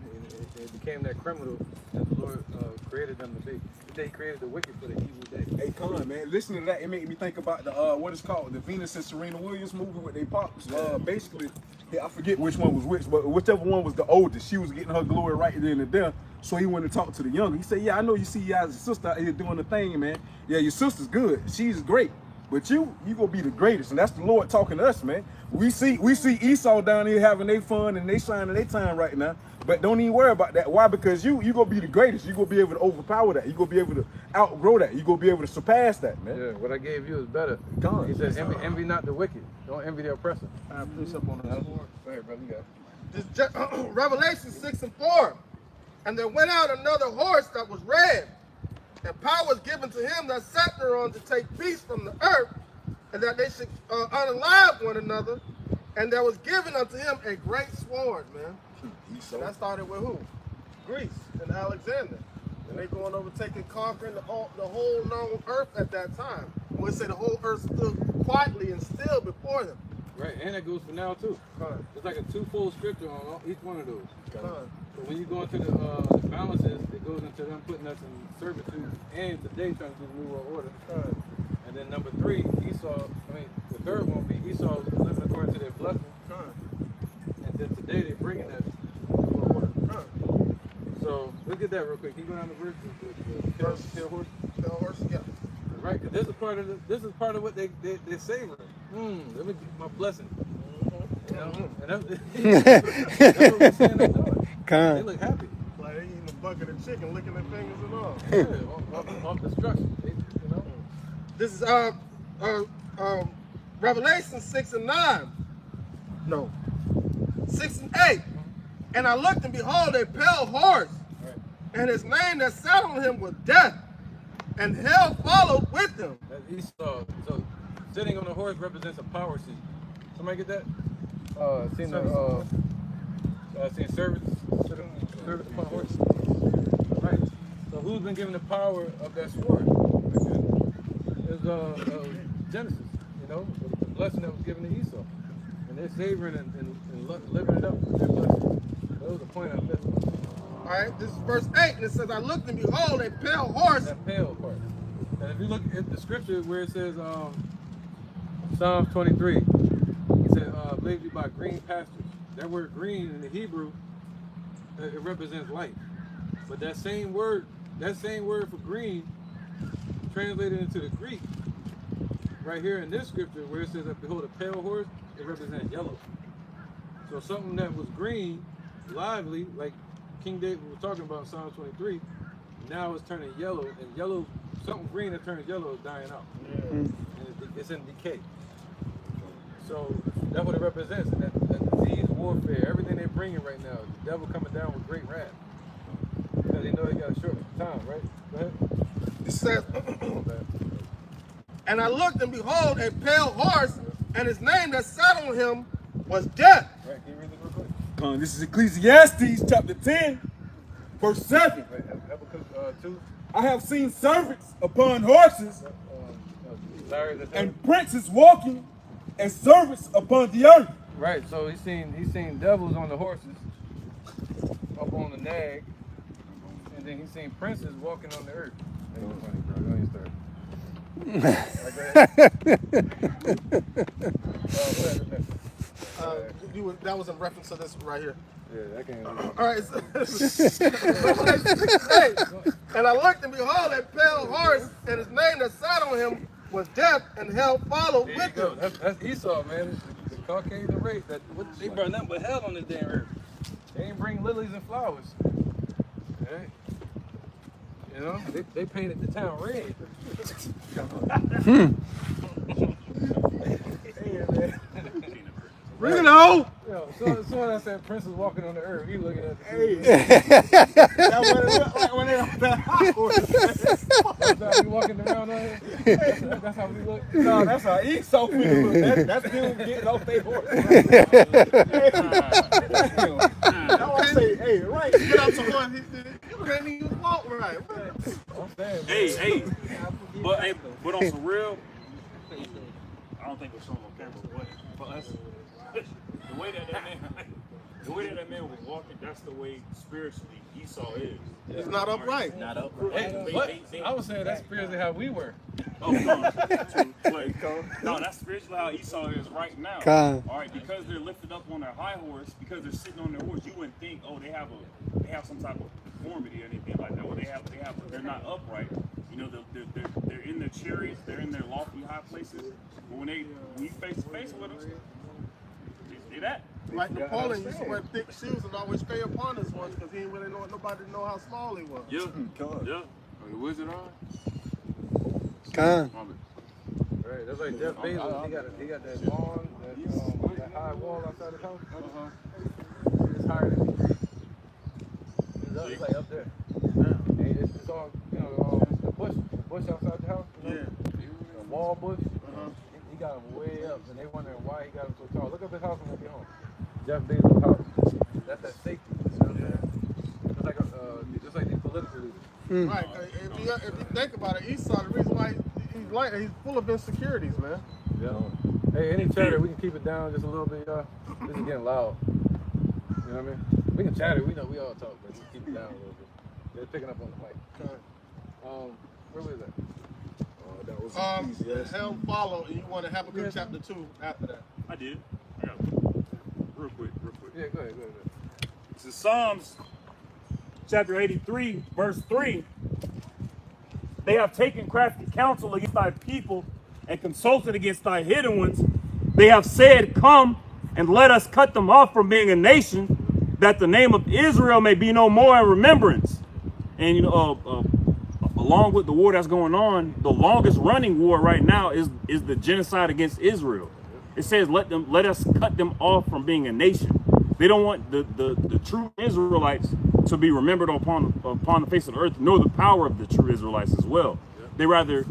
Speaker 3: It became that criminal that the Lord created them to be. They created the wicked for the evil day.
Speaker 1: Hey, Con, man, listening to that, it made me think about the what is called the Venus and Serena Williams movie with they pops. Basically, yeah, I forget which one was which, but whichever one was the oldest, she was getting her glory right then and there. So he went and talked to the younger. He said, "Yeah, I know you see you as a sister out here doing the thing, man. Yeah, your sister's good. She's great." But you gonna be the greatest, and that's the Lord talking to us, man. We see Esau down here having their fun and they shining their time right now. But don't even worry about that. Why? Because you gonna be the greatest. You gonna be able to overpower that. You gonna be able to outgrow that. You gonna be able to surpass that, man.
Speaker 3: Yeah, what I gave you is better.
Speaker 1: God.
Speaker 3: He said, envy not the wicked. Don't envy the oppressor.
Speaker 1: I push up on that.
Speaker 3: Go ahead, brother. You got it.
Speaker 6: This Revelation 6 and 4. And there went out another horse that was red, and power was given to him that sat thereon to take peace from the earth, and that they should unalive one another. And there was given unto him a great sword, man. And that started with who? Greece and Alexander. And they going over taking, conquering the whole known earth at that time. We say the whole earth stood quietly and still before them.
Speaker 3: Right, and that goes for now too. It's like a twofold scripture on each one of those. So when you go into the balances, it goes into them putting us in servitude and today trying to do the New World Order. And then number 3, Esau, the third one will be Esau living according to their blessing. And then today they're bringing that New World Order. So look at that real quick. Can you go down the verse? The tail horse?
Speaker 6: Tail horse, yeah.
Speaker 3: Right, because this is part of what they savor. Let me get my blessing. You know? And that's what we're saying they're doing. They look happy.
Speaker 6: Like they eating a bucket of chicken, licking their fingers and all.
Speaker 3: Yeah, off destruction. You know?
Speaker 6: This is Revelation 6 and 9. No. 6 and 8. And I looked and behold a pale horse, and his name that sat on him was Death, and hell followed with him.
Speaker 3: Esau. So sitting on a horse represents a power seat. Somebody get that? Seen servants upon horses. Right. So who's been given the power of that sword? It's Genesis. You know, the blessing that was given to Esau, and they're savoring and living it up. Their blessing. That was the point of this.
Speaker 6: All right. This is verse 8, and it says, "I looked and behold a pale horse."
Speaker 3: That pale part. And if you look at the scripture where it says Psalms 23, he said, "Lead you by green pastures." That word "green" in the Hebrew, it represents life. But that same word for green, translated into the Greek, right here in this scripture where it says, "Behold a pale horse," it represents yellow. So something that was green, lively, like King David was talking about in Psalm 23, now it's turning yellow, and yellow, something green that turns yellow is dying out. And it's in decay. So that's what it represents, and that disease, warfare, everything they're bringing right now, the devil coming down with great wrath. Because they know they got a short time, right? Go ahead.
Speaker 6: It says, "And I looked and behold a pale horse, and his name that sat on him was Death."
Speaker 3: Right, can you read this real quick?
Speaker 1: This is Ecclesiastes chapter 10, verse 7.
Speaker 3: Habakkuk 2.
Speaker 1: I have seen servants upon horses
Speaker 3: Larry,
Speaker 1: and princes walking and servants upon the earth.
Speaker 3: right, so he's seen devils on the horses, up on the nag, and then he's seen princes walking on the earth. That's funny, bro. Don't even start.
Speaker 6: That was in reference to this right here.
Speaker 3: Yeah, that can't.
Speaker 6: All right. "And I looked and behold a pale horse, and his name that sat on him was Death, and hell followed
Speaker 3: There you
Speaker 6: with
Speaker 3: go.
Speaker 6: him."
Speaker 3: That's Esau, man. The Caucasian race. They brought nothing but hell on this damn earth. They ain't bring lilies and flowers. Okay? You know, they painted the town red.
Speaker 1: Bring it on!
Speaker 3: Yo, so I said Prince was walking on the earth. He looking at the
Speaker 1: Hey, that's what it look like when they on that hot horse.
Speaker 3: That's how we walking around on here. That's how we look.
Speaker 1: No, that's how Esau people look. That's them getting off their horse. I want to say, hey, right.
Speaker 6: Get out the horse. You can't even walk right.
Speaker 3: I'm saying,
Speaker 4: Hey, but on some real, I don't think it was shown on camera, but that's the way that that man was walking. That's the way spiritually Esau is.
Speaker 6: He's not upright.
Speaker 3: Not up. Hey, but I was saying that's spiritually how we were.
Speaker 4: Oh, no. No, that's spiritually how Esau is right now. All right, because they're lifted up on their high horse, because they're sitting on their horse, you wouldn't think, oh, they have some type of deformity or anything like that. Well, they're not upright. You know, they're in their chariots, they're in their lofty high places. But when you face to face with them, they that.
Speaker 6: Like Napoleon used to wear thick shoes and always stay upon his ones because he didn't really want nobody to know how small he was.
Speaker 4: Yeah, yeah.
Speaker 3: Oh, the wizard on?
Speaker 10: Con.
Speaker 3: Right, that's like Jeff Bezos. He got that lawn, that high wall outside his house. It's higher than me. It's like up there. And it's all, you know, the bush outside the house. You know? Yeah. The wall bush. He got him way up, and they wondering why he got him so tall. Look up his house when we get home. Jeff Bezos' house. That's that safety. You know what I'm saying? Just like these political leaders.
Speaker 6: Right. If you think about it, Esau, the reason why he's full of insecurities, man.
Speaker 3: Yeah. Hey, any chatter, we can keep it down just a little bit, y'all. This is getting loud. You know what I mean? We can chatter. We know we all talk, but we can keep it down a little bit. They're picking up on the mic. Where was that?
Speaker 1: That was
Speaker 6: Helm follow, and you want to have a good chapter 2 after that.
Speaker 4: I did. I got it. Real quick.
Speaker 3: Yeah, go ahead.
Speaker 4: This is Psalms chapter 83, verse 3. They have taken crafty counsel against thy people and consulted against thy hidden ones. They have said, come and let us cut them off from being a nation, that the name of Israel may be no more in remembrance. And, you know, along with the war that's going on, the longest running war right now is the genocide against Israel. It says, let us cut them off from being a nation. They don't want the true Israelites to be remembered upon the face of the earth, nor the power of the true Israelites as well. They rather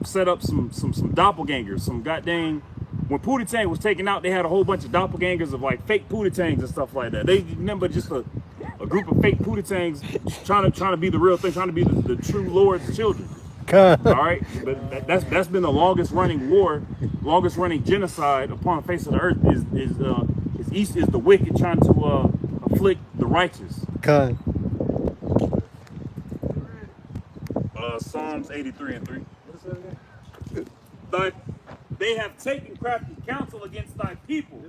Speaker 4: set up some doppelgangers, some goddamn. When Pootie Tang was taken out, they had a whole bunch of doppelgangers of like fake Pootie Tangs and stuff like that. They remember just a group of fake Pootie Tangs trying to be the real thing, trying to be the true Lord's children. All right, but that's been the longest running war, longest running genocide upon the face of the earth is the wicked trying to afflict the righteous. Psalms 83 and 3. But they have taken crafty counsel against thy people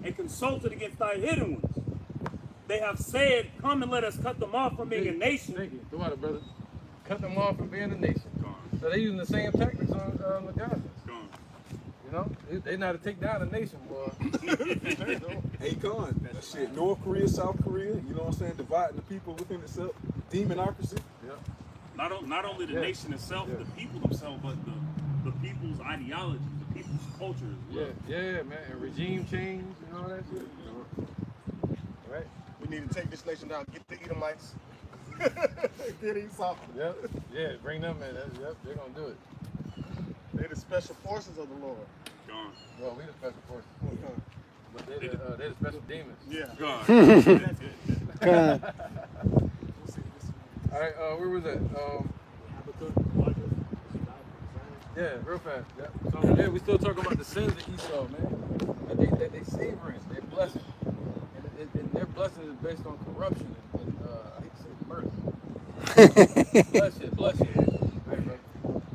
Speaker 4: and consulted against thy hidden ones. They have said, come and let us cut them off from being a nation.
Speaker 3: Thank you. Go out, brother. Cut them off from being a nation. So they're using the same tactics on the Gaza. You know, they know how to take down a nation, boy.
Speaker 1: Hey, Con, that shit. North Korea, South Korea, you know what I'm saying? Dividing the people within itself. Demonocracy.
Speaker 3: Yeah.
Speaker 4: Not only the nation itself, the people themselves, but the people's ideology, the people's culture as well.
Speaker 3: Yeah, man. And regime change and all that shit. Right?
Speaker 6: We need to take this nation down, get the Edomites. Get Esau.
Speaker 3: Yep. Yeah, bring them in. Yep, they're gonna do it.
Speaker 6: They're the special forces of the Lord.
Speaker 4: Gone.
Speaker 3: Well, we the special forces. But they're the special demons.
Speaker 6: Yeah.
Speaker 4: Gone.
Speaker 3: All right, where was that? Yeah, real fast. Yeah. So yeah, we still talking about the sins of Esau, man. That they savoring, their blessing, and their blessing is based on corruption and I hate to say murder. Bless you.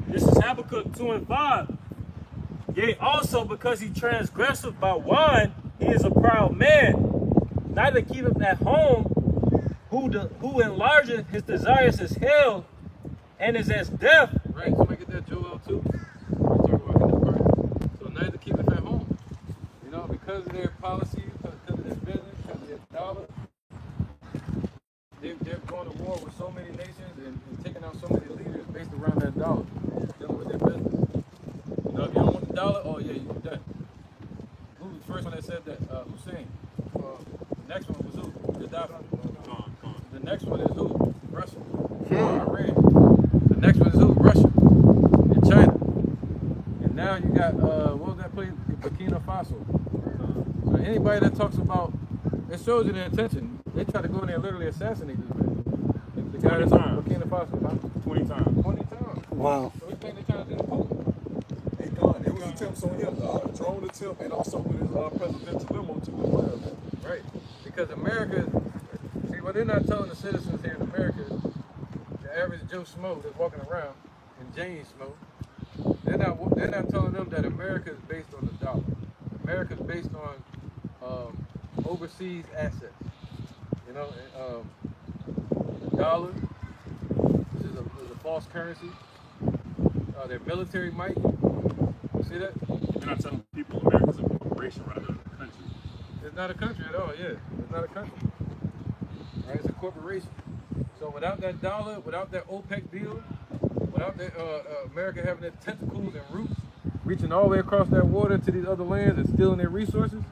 Speaker 4: This is Habakkuk 2 and 5. Yea, also because he transgresseth by wine, he is a proud man. Neither keepeth at home, who enlargeth his desires as hell, and is as death.
Speaker 3: Right, so make it that Joel too. We're talking about in the part. So neither keepeth at home. You know, because of their policies, because of their business, because of their dollar. They're going to war with so many nations and taking out so many leaders based around that dollar, dealing with their business. You know, if you don't want the dollar, oh yeah, you're done. Who was the first one that said that? Hussein. The next one was who? Gaddafi. The next one is who? Russia. Iran. The next one is who? Russia. And China. And now you got, what was that place? Burkina Faso. So anybody that talks about, it shows you their intention. They try to go in there and literally assassinate this man. The guy that's on Burkina Faso, huh?
Speaker 4: 20 times.
Speaker 3: 20 times.
Speaker 10: Wow.
Speaker 3: So we think they're trying to do the Putin.
Speaker 1: Hey, Con, it was attempts on him, drone attempt, and also with his presidential limo too as well, man.
Speaker 3: Right. Because America, see, what they're not telling the citizens here in America, the average Joe Schmo that's walking around, and Jane Schmo, they're not telling them that America is based on the dollar. America is based on overseas assets. You know, the dollar, which is a false currency. Their military might. You see that?
Speaker 4: You're not telling people America's a corporation rather than a country.
Speaker 3: It's not a country at all, yeah. It's not a country. Right? It's a corporation. So without that dollar, without that OPEC deal, without that, America having their tentacles and roots reaching all the way across that water to these other lands and stealing their resources,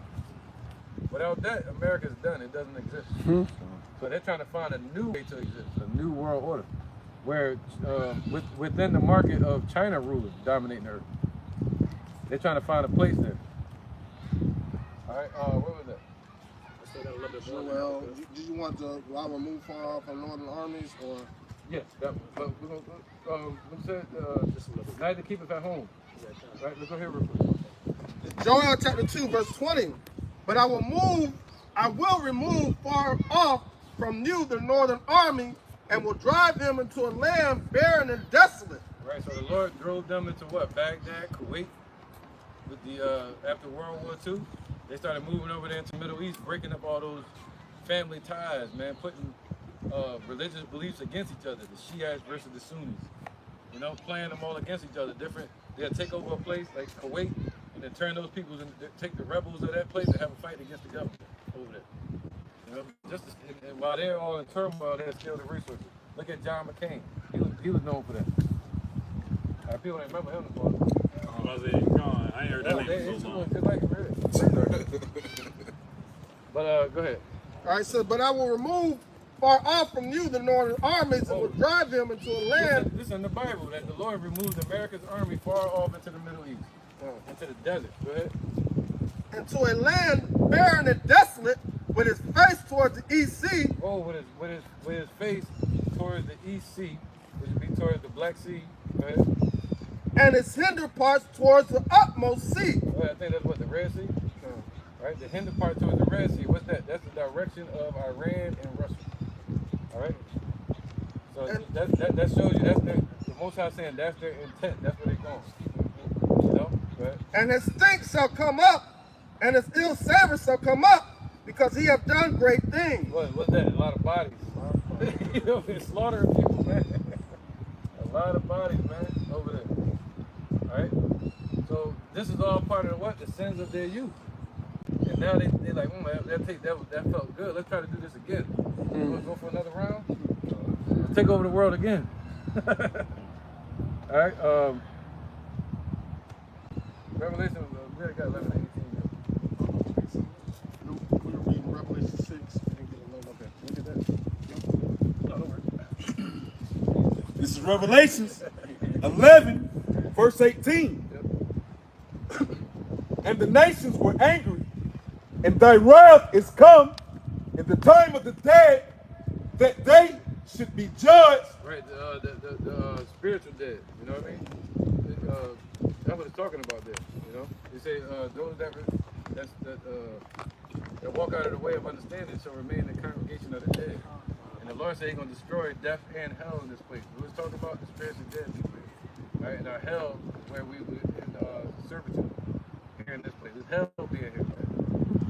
Speaker 3: without that, America's done. It doesn't exist. So they're trying to find a new way to exist, a new world order, where within the market of China rulers dominating the earth. They're trying to find a place there. All right, what was that?
Speaker 6: Well, do you want the lava move far off from northern armies, or?
Speaker 3: Yes, but we're going to night to keep it at home. All right, let's go here real quick.
Speaker 6: Joel chapter 2, verse 20. But I will remove far off from you the northern army, and will drive them into a land barren and desolate.
Speaker 3: Right, so the Lord drove them into what? Baghdad, Kuwait, with the after World War II. They started moving over there into the Middle East, breaking up all those family ties, man, putting religious beliefs against each other, the Shiites versus the Sunnis. You know, playing them all against each other. They'll take over a place like Kuwait and then turn those people and take the rebels of that place and have a fight against the government over there. You know, and while they're all in turmoil, they'll steal the resources. Look at John McCain. He was known for that. People don't remember him no more.
Speaker 4: I ain't heard that name in so long.
Speaker 3: But go ahead.
Speaker 6: All right, so but I will remove far off from you the northern armies, and will drive them into a land.
Speaker 3: This in the Bible that the Lord removed America's army far off into the Middle East, into the desert. Go ahead.
Speaker 6: Into a land barren and desolate, with his face towards the east sea.
Speaker 3: Oh, with his face towards the east sea, which would be towards the Black Sea. Go ahead.
Speaker 6: And its hinder parts towards the utmost sea.
Speaker 3: Well, I think that's what, the Red Sea? Right? The hinder part towards the Red Sea. What's that? That's the direction of Iran and Russia. All right? So that shows you that's the Most High saying that's their intent. That's where they're going. You know? Go ahead.
Speaker 6: And his stink shall come up, and his ill savor shall come up, because he hath done great things.
Speaker 3: What's that? A lot of bodies. You know, they're slaughtering people, man. A lot of bodies, man, over there. All right? So this is all part of what? The sins of their youth. And now they're like, that felt good. Let's try to do this again. You want to go for another round? Let's take over the world again. All right? Revelation, we already got 11 and 18.
Speaker 6: We were reading Revelation 6. We didn't get 11. Okay, look at that. No, don't worry.
Speaker 1: This is Revelations 11, verse 18. And the nations were angry, and thy wrath is come in the time of the dead, that they should be judged.
Speaker 3: Right, the spiritual dead, you know what I mean? That's what it's talking about there, you know? They say those that walk out of the way of understanding shall remain in the congregation of the dead. And the Lord said he's going to destroy death and hell in this place. We're talking about the spiritual dead people. Right? And our hell, where we were in servitude, here in this place. This hell being here.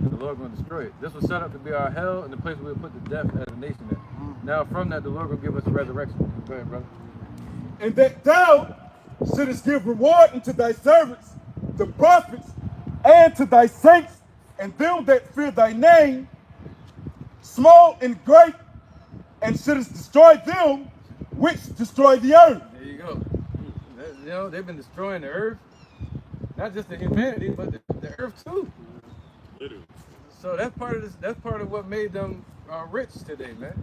Speaker 3: And the Lord going to destroy it. This was set up to be our hell and the place where we put the death as a nation in. Now from that, the Lord will give us a resurrection. Go ahead, brother.
Speaker 1: And that thou shouldest give reward unto thy servants, the prophets, and to thy saints, and them that fear thy name, small and great, and shouldest destroy them which destroy the earth.
Speaker 3: There you go. You know, they've been destroying the earth. Not just the humanity, but the earth too.
Speaker 4: Literally.
Speaker 3: So that's part of this. That's part of what made them rich today, man.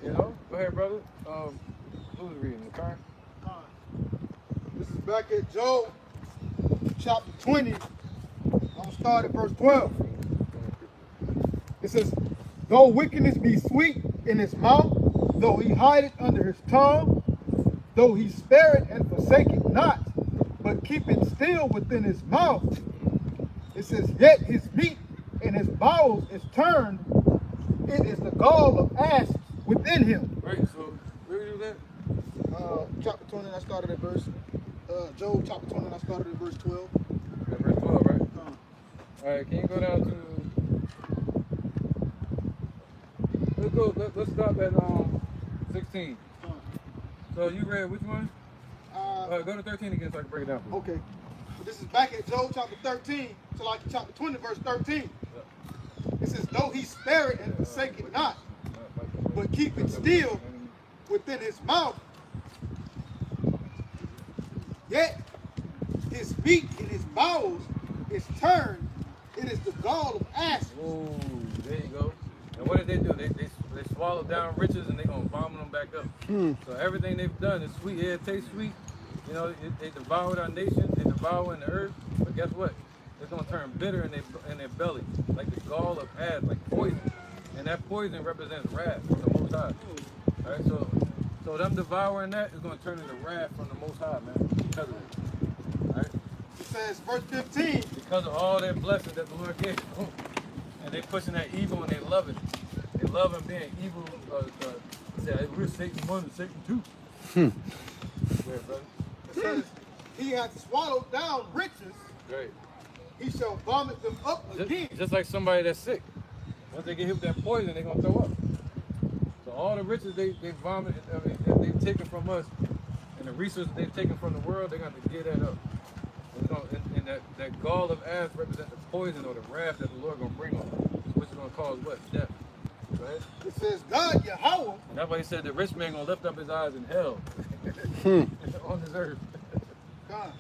Speaker 3: You know. Go ahead, brother. Who's reading? The car?
Speaker 6: This is back at Job, chapter 20. I'm going to start at verse 12. It says, though wickedness be sweet in his mouth, though he hide it under his tongue, though he spare it and forsake it not,
Speaker 2: but keep it still within his mouth. It says, yet his meat and his bowels is turned. It is the gall of ashes within him.
Speaker 3: Right, so where you that?
Speaker 6: Chapter 20, I started at verse, Job chapter 20, I started at verse 12.
Speaker 3: At verse 12, right? All right, can you go down to, let's stop at 16. So you read which one? Go to 13 again so I can break it down for you.
Speaker 2: Okay. But this is back at Job chapter 13 to like chapter 20, verse 13. It says, though he spare it and forsake it not, but keep it still within his mouth, yet his meat and his bowels is turned. It is the gall of ashes.
Speaker 3: Ooh, there you go. And what did they do? They swallow down riches and they're going to vomit them back up. So everything they've done is sweet. Yeah, it tastes sweet. You know, they devoured our nation. They devoured the earth. But guess what? It's going to turn bitter in their belly. Like the gall of ashes, like poison. And that poison represents wrath from the Most High. All right, so them devouring that is going to turn into wrath from the Most High, man. Because of it. All right?
Speaker 2: It says, verse 15.
Speaker 3: Because of all that blessing that the Lord gave them. And they pushing that evil and they love it. They love him being evil. Say, we're Satan 1 and Satan 2. Yeah, brother.
Speaker 2: It says, he hath swallowed down riches.
Speaker 3: Right.
Speaker 2: He shall vomit them up again.
Speaker 3: Just like somebody that's sick. Once they get hit with that poison, they're going to throw up. So all the riches they vomit, that they've taken from us, and the resources they've taken from the world, they're going to get that up. And that gall of ashes represents the poison or the wrath that the Lord going to bring on them, which is going to cause what? Death. Right?
Speaker 2: It says, God, Yahweh.
Speaker 3: And that's why he said the rich man going to lift up his eyes in hell on this earth.
Speaker 2: God,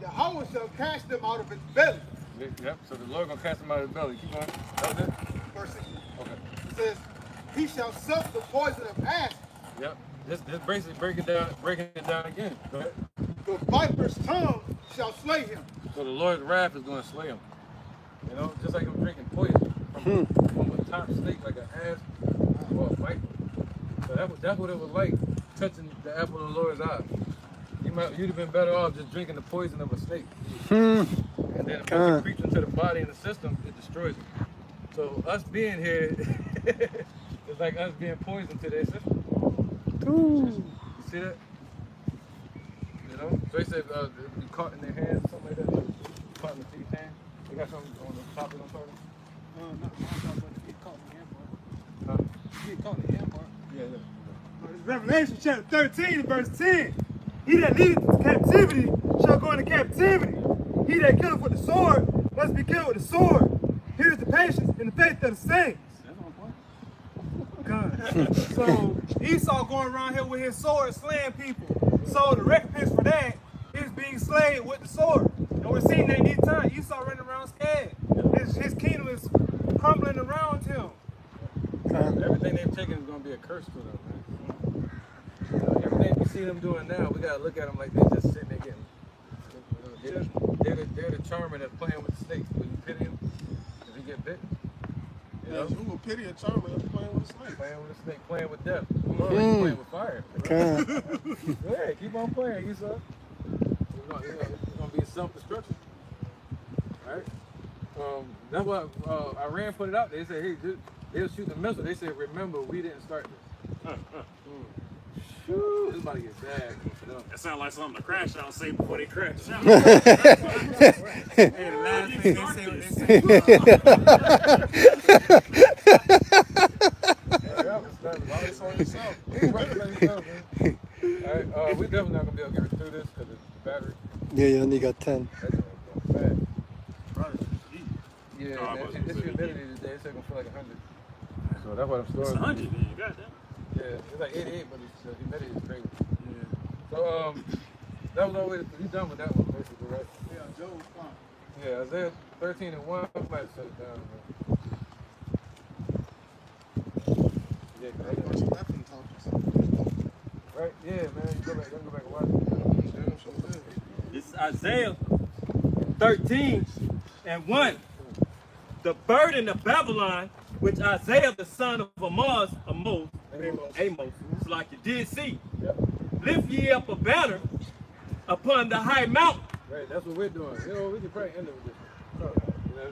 Speaker 2: Yahweh shall cast them out of his belly.
Speaker 3: Yep, so the Lord going to cast them out of his belly. Keep going. That was it?
Speaker 2: Verse 16.
Speaker 3: Okay.
Speaker 2: It says, he shall suck the poison of ashes.
Speaker 3: Yep. Just basically breaking it down again. Go ahead.
Speaker 2: The viper's tongue shall slay him.
Speaker 3: So the Lord's wrath is going to slay him. You know, just like him drinking poison from a top snake like an ass or a viper. So that's what it was like, touching the apple of the Lord's eye. You'd have been better off just drinking the poison of a snake. And then if it creeps into the body and the system, it destroys it. So us being here is like us being poisoned to their system. You see that? You know? So they said be caught in their hands, something like that. Caught in the thief's hand. They got something on the top of them, sorry?
Speaker 6: No, not get caught in the hand part.
Speaker 3: Huh?
Speaker 6: Get caught in the hand part.
Speaker 3: Yeah.
Speaker 7: Revelation chapter 13 verse 10. He that leadeth to captivity shall go into captivity. He that killeth with the sword must be killed with the sword. Here's the patience and the faith of the saints. God. So Esau going around here with his sword slaying people. So the recompense for that is being slain with the sword. And we're seeing that each time. Esau running around scared. His kingdom is crumbling around him.
Speaker 3: Everything they've taken is going to be a curse to them, man. You know, everything we see them doing now, we got to look at them like they're just sitting there getting. They're the charmer that's playing with the snakes. Will you pity him? Does he get bit? You know?
Speaker 6: Who will pity a charmer that's playing with a snake?
Speaker 3: Playing with a snake, playing with death. Playing with fire. Right? Yeah, keep on playing, Esau. It's going to be self-destruction. Right? That's why Iran put it out there. They said, hey, they'll shoot the missile. They said, remember, we didn't start this. Shoo, it's about to get bad.
Speaker 4: That sounds like something to crash out say before they crash out.
Speaker 5: Hey, the last thing they say.
Speaker 3: Alright, we definitely not gonna be able to get through this because it's the battery.
Speaker 10: Yeah, you only got 10.
Speaker 3: That's going bad. Yeah,
Speaker 4: Oh, I
Speaker 3: man,
Speaker 4: was
Speaker 3: it's
Speaker 4: gonna say,
Speaker 3: humidity today. It's gonna feel like 100. So that's what I'm storing.
Speaker 4: It's 100, man. You got that.
Speaker 3: Yeah, it's like 88, but the humidity is crazy. Yeah. So that was all the way. You done with that one, basically, right?
Speaker 2: Yeah, Job's fine.
Speaker 3: Yeah, Isaiah 13 and 1. I might shut it down. Man. Yeah, right? Yeah, man. You go back and watch it.
Speaker 5: It's Isaiah 13 and 1. The burden of Babylon, which Isaiah the son of Amos, like you did see. Lift ye up a banner upon the high mountain.
Speaker 3: Right, that's what we're doing. You know, we can probably end it with this. You know,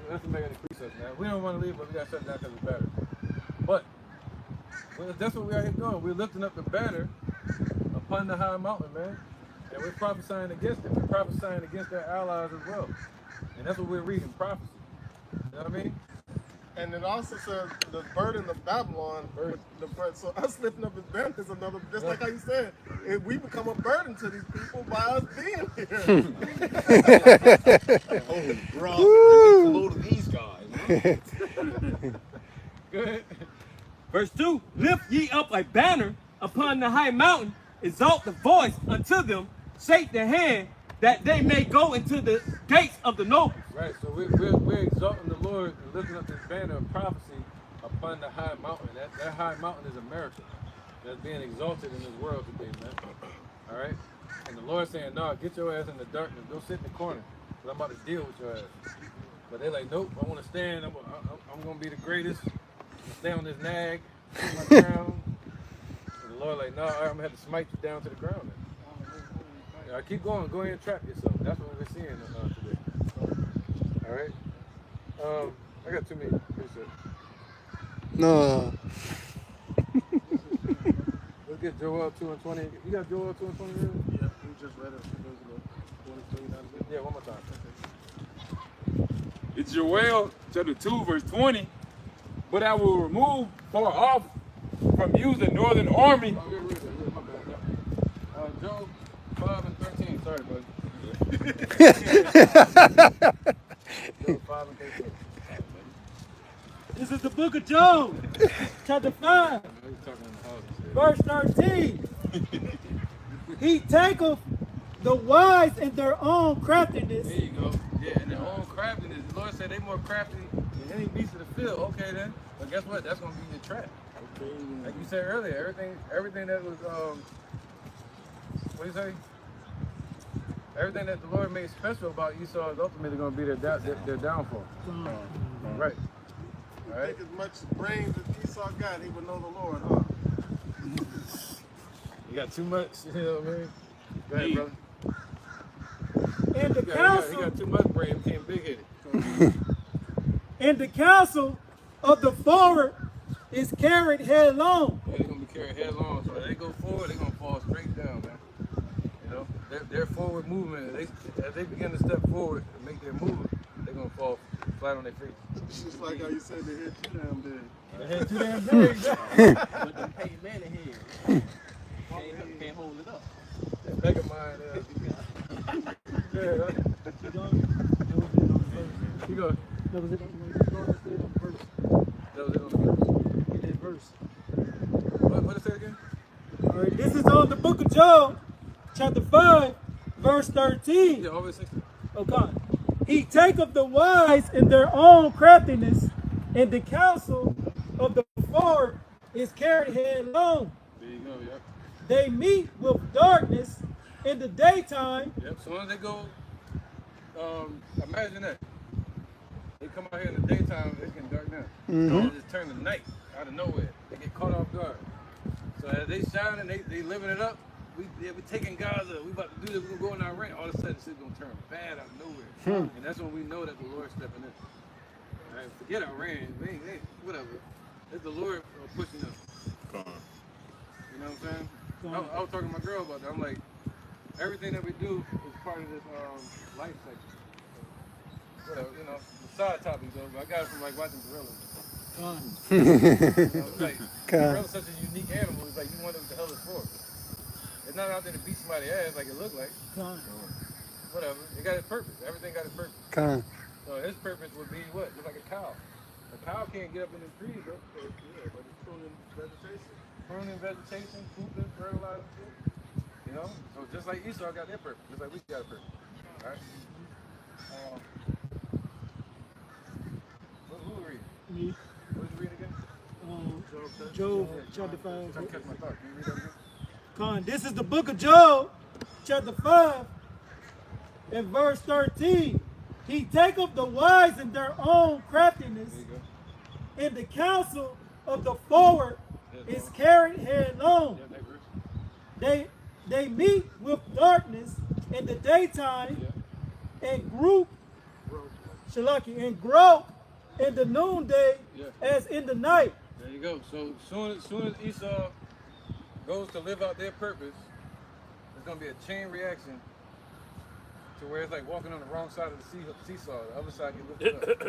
Speaker 3: that's what make it increase us, man. We don't want to leave, but we got to shut it down because it's better. But that's what we are here doing. We're lifting up the banner upon the high mountain, man. And we're prophesying against it. We're prophesying against their allies as well. And that's what we're reading, prophecy. You know what I mean?
Speaker 6: And it also says the burden of Babylon. So us lifting up his banner is another, just like how you said, we become a burden to these people by us being here.
Speaker 11: Oh, bro, you need to load of these guys. Huh?
Speaker 5: Good. Verse 2, lift ye up a banner upon the high mountain, exalt the voice unto them, shake the hand, that they may go into the gates of the nobles.
Speaker 3: Right, so we're exalting the Lord and lifting up this banner of prophecy upon the high mountain. That high mountain is America. That's being exalted in this world today, man. All right? And the Lord's saying, no, get your ass in the darkness. Go sit in the corner, because I'm about to deal with your ass. But they're like, nope, I want to stand. I'm going to be the greatest. I'm going to stay on this nag, sit my crown. And the Lord like, no, I'm going to have to smite you down to the ground. Now, keep going. Go ahead and trap yourself. That's what we're seeing today. All right. I got too many.
Speaker 10: No.
Speaker 3: Let's get Joel 2:20. You got Joel 2:20?
Speaker 6: Yeah, we just read it a few days ago. 23.
Speaker 3: Yeah, one more time.
Speaker 8: It's Joel chapter 2, verse 20. But I will remove far off from you the northern army.
Speaker 3: Oh, yeah, my bad. Job 5 and 13. Sorry, buddy. Job 5 and 13.
Speaker 7: This is the book of Job, chapter 5, verse 13. He taketh the wise in their own craftiness.
Speaker 3: There you go. Yeah, and their own craftiness. The Lord said they more crafty than any beast of the field. Okay, then. But guess what? That's going to be your trap. Okay. Like you said earlier, everything that was, what do you say? Everything that the Lord made special about Esau is ultimately going to be their downfall. Right.
Speaker 6: All right. As much brains as Esau got, he would know the Lord, huh?
Speaker 3: You got too much, you know what I mean? Go ahead, brother.
Speaker 7: And the council,
Speaker 3: he got too much brain, became big-headed.
Speaker 7: and the counsel of the forward is carried headlong.
Speaker 3: Yeah, they're going to be carried headlong. So if they go forward, they're going to fall straight down, man. You know, their forward movement, as they begin to step forward and make their movement, they're going to fall flat on their face.
Speaker 6: It's just like how you said they hit too damn big.
Speaker 3: They hit too damn big.
Speaker 11: But the paid man in here can't hold it up.
Speaker 3: That back of mine, yeah. You go.
Speaker 7: That was it.
Speaker 3: That was it on the
Speaker 7: Verse.
Speaker 3: What did it say again?
Speaker 7: All right, this is on the book of Job, chapter 5, verse 13.
Speaker 3: Yeah, always 60.
Speaker 7: Okay. He taketh the wise in their own craftiness, and the counsel of the forward is carried headlong.
Speaker 3: There you go, yep.
Speaker 7: They meet with darkness in the daytime.
Speaker 3: Yep, so as they go, imagine that. They come out here in the daytime, it's getting dark now. They just turn to night out of nowhere. They get caught off guard. So as they shine and they living it up, we taking Gaza, we about to do this, we're going to Iran, all of a sudden shit's going to turn bad out of nowhere. And that's when we know that the Lord's stepping in. All right, forget Iran, whatever. It's the Lord pushing us. You know what I'm saying? I was talking to my girl about that. I'm like, everything that we do is part of this life cycle. Whatever, you know, the side topic though, but I got it from like watching gorillas. It's like, gorilla's such a unique animal, it's like you wonder what the hell it's for. It's not out there to beat somebody's ass like it looked like. Whatever, it got its purpose. Everything got its purpose. So his purpose would be what? Just like a cow. A cow can't get up in the trees, bro. Yeah, but it's pruning vegetation. Pruning vegetation, pooping, fertilizing shit. You know? So just like Esau got their purpose, just like we got a purpose. Alright? Who are we reading?
Speaker 7: Me.
Speaker 3: What did you read again?
Speaker 7: Job chapter 5.
Speaker 3: I catch my thought. Can you read that again?
Speaker 7: This is the book of Job, chapter 5, and verse 13. He taketh the wise in their own craftiness, and the counsel of the forward is carried headlong. They meet with darkness in the daytime, and group, Shalaki, and grow in the noonday as in the night.
Speaker 3: There you go. So soon as Esau goes to live out their purpose, there's gonna be a chain reaction to where it's like walking on the wrong side of the seesaw. The other side get lifted up.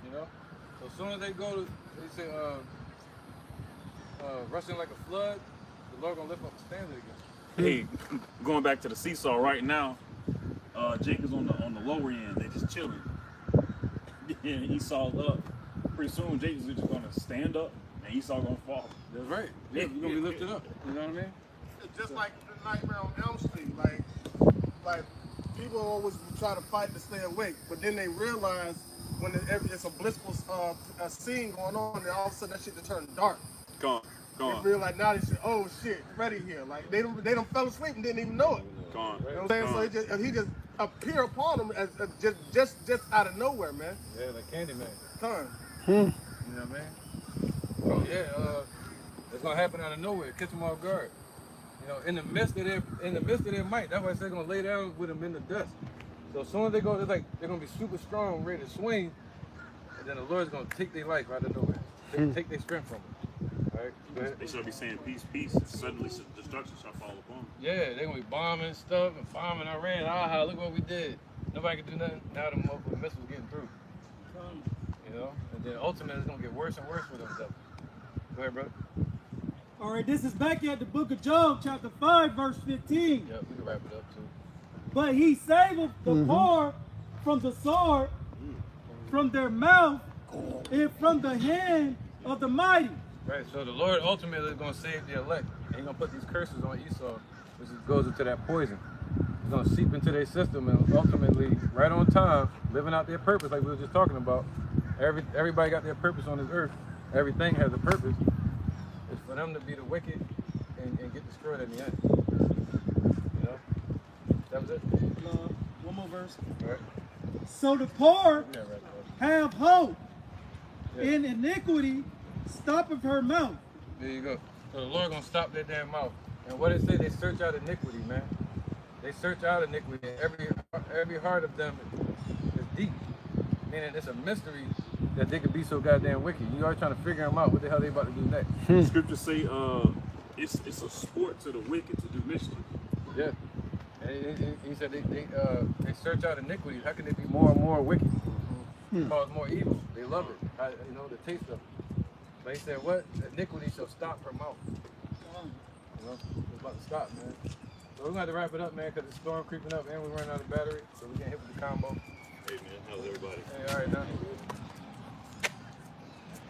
Speaker 3: You know? So as soon as they go to, they say, rushing like a flood, the Lord gonna lift up the standard again.
Speaker 4: Hey, going back to the seesaw right now, Jacob's on the lower end. They just chilling. And Esau's up. Pretty soon, Jacob's just gonna stand up, and Esau gonna fall.
Speaker 3: That's right. Yeah, you're gonna be lifted up. You know what I mean?
Speaker 6: It's just like the Nightmare on Elm Street. Like people always try to fight to stay awake, but then they realize when it's a blissful scene going on, and all of a sudden that shit just turned dark.
Speaker 4: Gone.
Speaker 6: They realize now they say, "Oh shit, ready here." Like they don't fell asleep and didn't even know it.
Speaker 4: Gone.
Speaker 6: You know what I'm saying? So he just appeared upon them as just out of nowhere, man.
Speaker 3: Yeah, like Candyman.
Speaker 6: Time.
Speaker 3: You know what I mean? Oh yeah, it's gonna happen out of nowhere, catch them off guard. You know, in the midst of their might. That's why they're gonna lay down with them in the dust. So as soon as they go, they're gonna be super strong, ready to swing, and then the Lord's gonna take their life out of nowhere, take their strength from them. All right, go ahead.
Speaker 4: They shall be saying peace, peace, and suddenly destruction shall fall upon them.
Speaker 3: Yeah, they're gonna be bombing stuff and bombing Iran. Ah, look what we did. Nobody can do nothing. Now the motherfucking missiles getting through. You know, and then ultimately it's gonna get worse and worse for them. Go ahead, brother.
Speaker 7: All right, this is back at the book of Job, chapter 5, verse 15.
Speaker 3: Yeah, we can wrap it up too.
Speaker 7: But he saveth the poor from the sword, from their mouth, and from the hand of the mighty.
Speaker 3: Right, so the Lord ultimately is going to save the elect. And he's going to put these curses on Esau, which goes into that poison. It's going to seep into their system and ultimately, right on time, living out their purpose like we were just talking about. Everybody got their purpose on this earth. Everything has a purpose. It's for them to be the wicked and get destroyed in the end. You know? That was it?
Speaker 7: One more verse.
Speaker 3: All right.
Speaker 7: So the poor
Speaker 3: Yeah, right,
Speaker 7: have hope.
Speaker 3: Yeah.
Speaker 7: In iniquity stoppeth her mouth.
Speaker 3: There you go. So the Lord gonna stop their damn mouth. And what they say, they search out iniquity, man. They search out iniquity. Every heart of them is deep. Meaning it's a mystery that they could be so goddamn wicked. You always trying to figure them out. What the hell they about to do next?
Speaker 4: Scriptures say it's a sport to the wicked to do mischief.
Speaker 3: Yeah. And he said they search out iniquity. How can they be more and more wicked? Cause more evil. They love it. You know, the taste of it. But he said, what? Iniquity shall stop her mouth. You know, it's about to stop, man. So we're going to have to wrap it up, man, because the storm creeping up and we're running out of battery. So we can't hit with the combo.
Speaker 4: Hey, man, how's everybody?
Speaker 3: Hey, all right, now.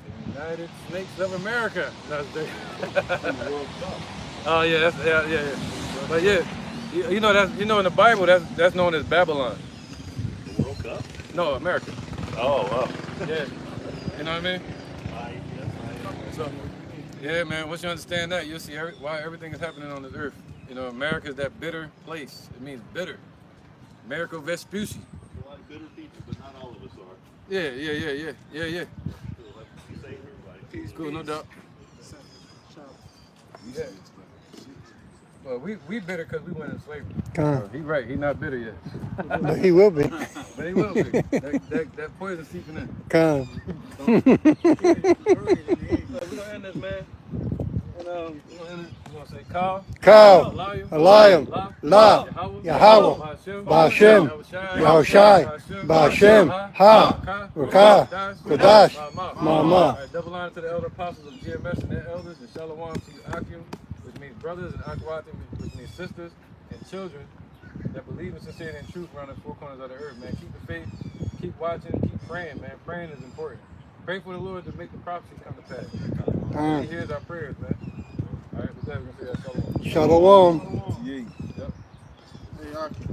Speaker 3: The United Snakes of America. That's the Oh, yeah, yeah. But yeah, you know, in the Bible, that's known as Babylon.
Speaker 4: The World Cup?
Speaker 3: No, America.
Speaker 4: Oh, wow.
Speaker 3: Yeah. You know what I mean? So, yeah, man, once you understand that, you'll see why everything is happening on this earth. You know, America is that bitter place. It means bitter. America Vespucci.
Speaker 4: A lot of bitter people, but not all of us are.
Speaker 3: Yeah.
Speaker 4: Peace,
Speaker 3: Cool, no doubt. Yeah. Well, we bitter because we went in slavery. He right, he not bitter yet.
Speaker 10: But he will be.
Speaker 3: But he will be. That poison seeping in.
Speaker 10: Come.
Speaker 3: We're gonna end this, man. And we're gonna end it. You wanna say Kal?
Speaker 10: Alayim. La. Yahweh. Ba'ashem. Yahushai. Ba'ashem. Ha. Rakah. Kodash. Mama.
Speaker 3: All right, double honor to the elder apostles of GMS and their elders, and shalom to you, Akim, which means brothers, and Akwatim, which means sisters and children that believe in sincerity and truth around the four corners of the earth, man. Keep the faith, keep watching, keep praying, man. Praying is important. Pray for the Lord to make the prophecies come to pass. He hears our prayers, man. All right, with that, we're going to say that shalom.
Speaker 10: Shalom.
Speaker 3: Yep.
Speaker 6: Hey, Aki.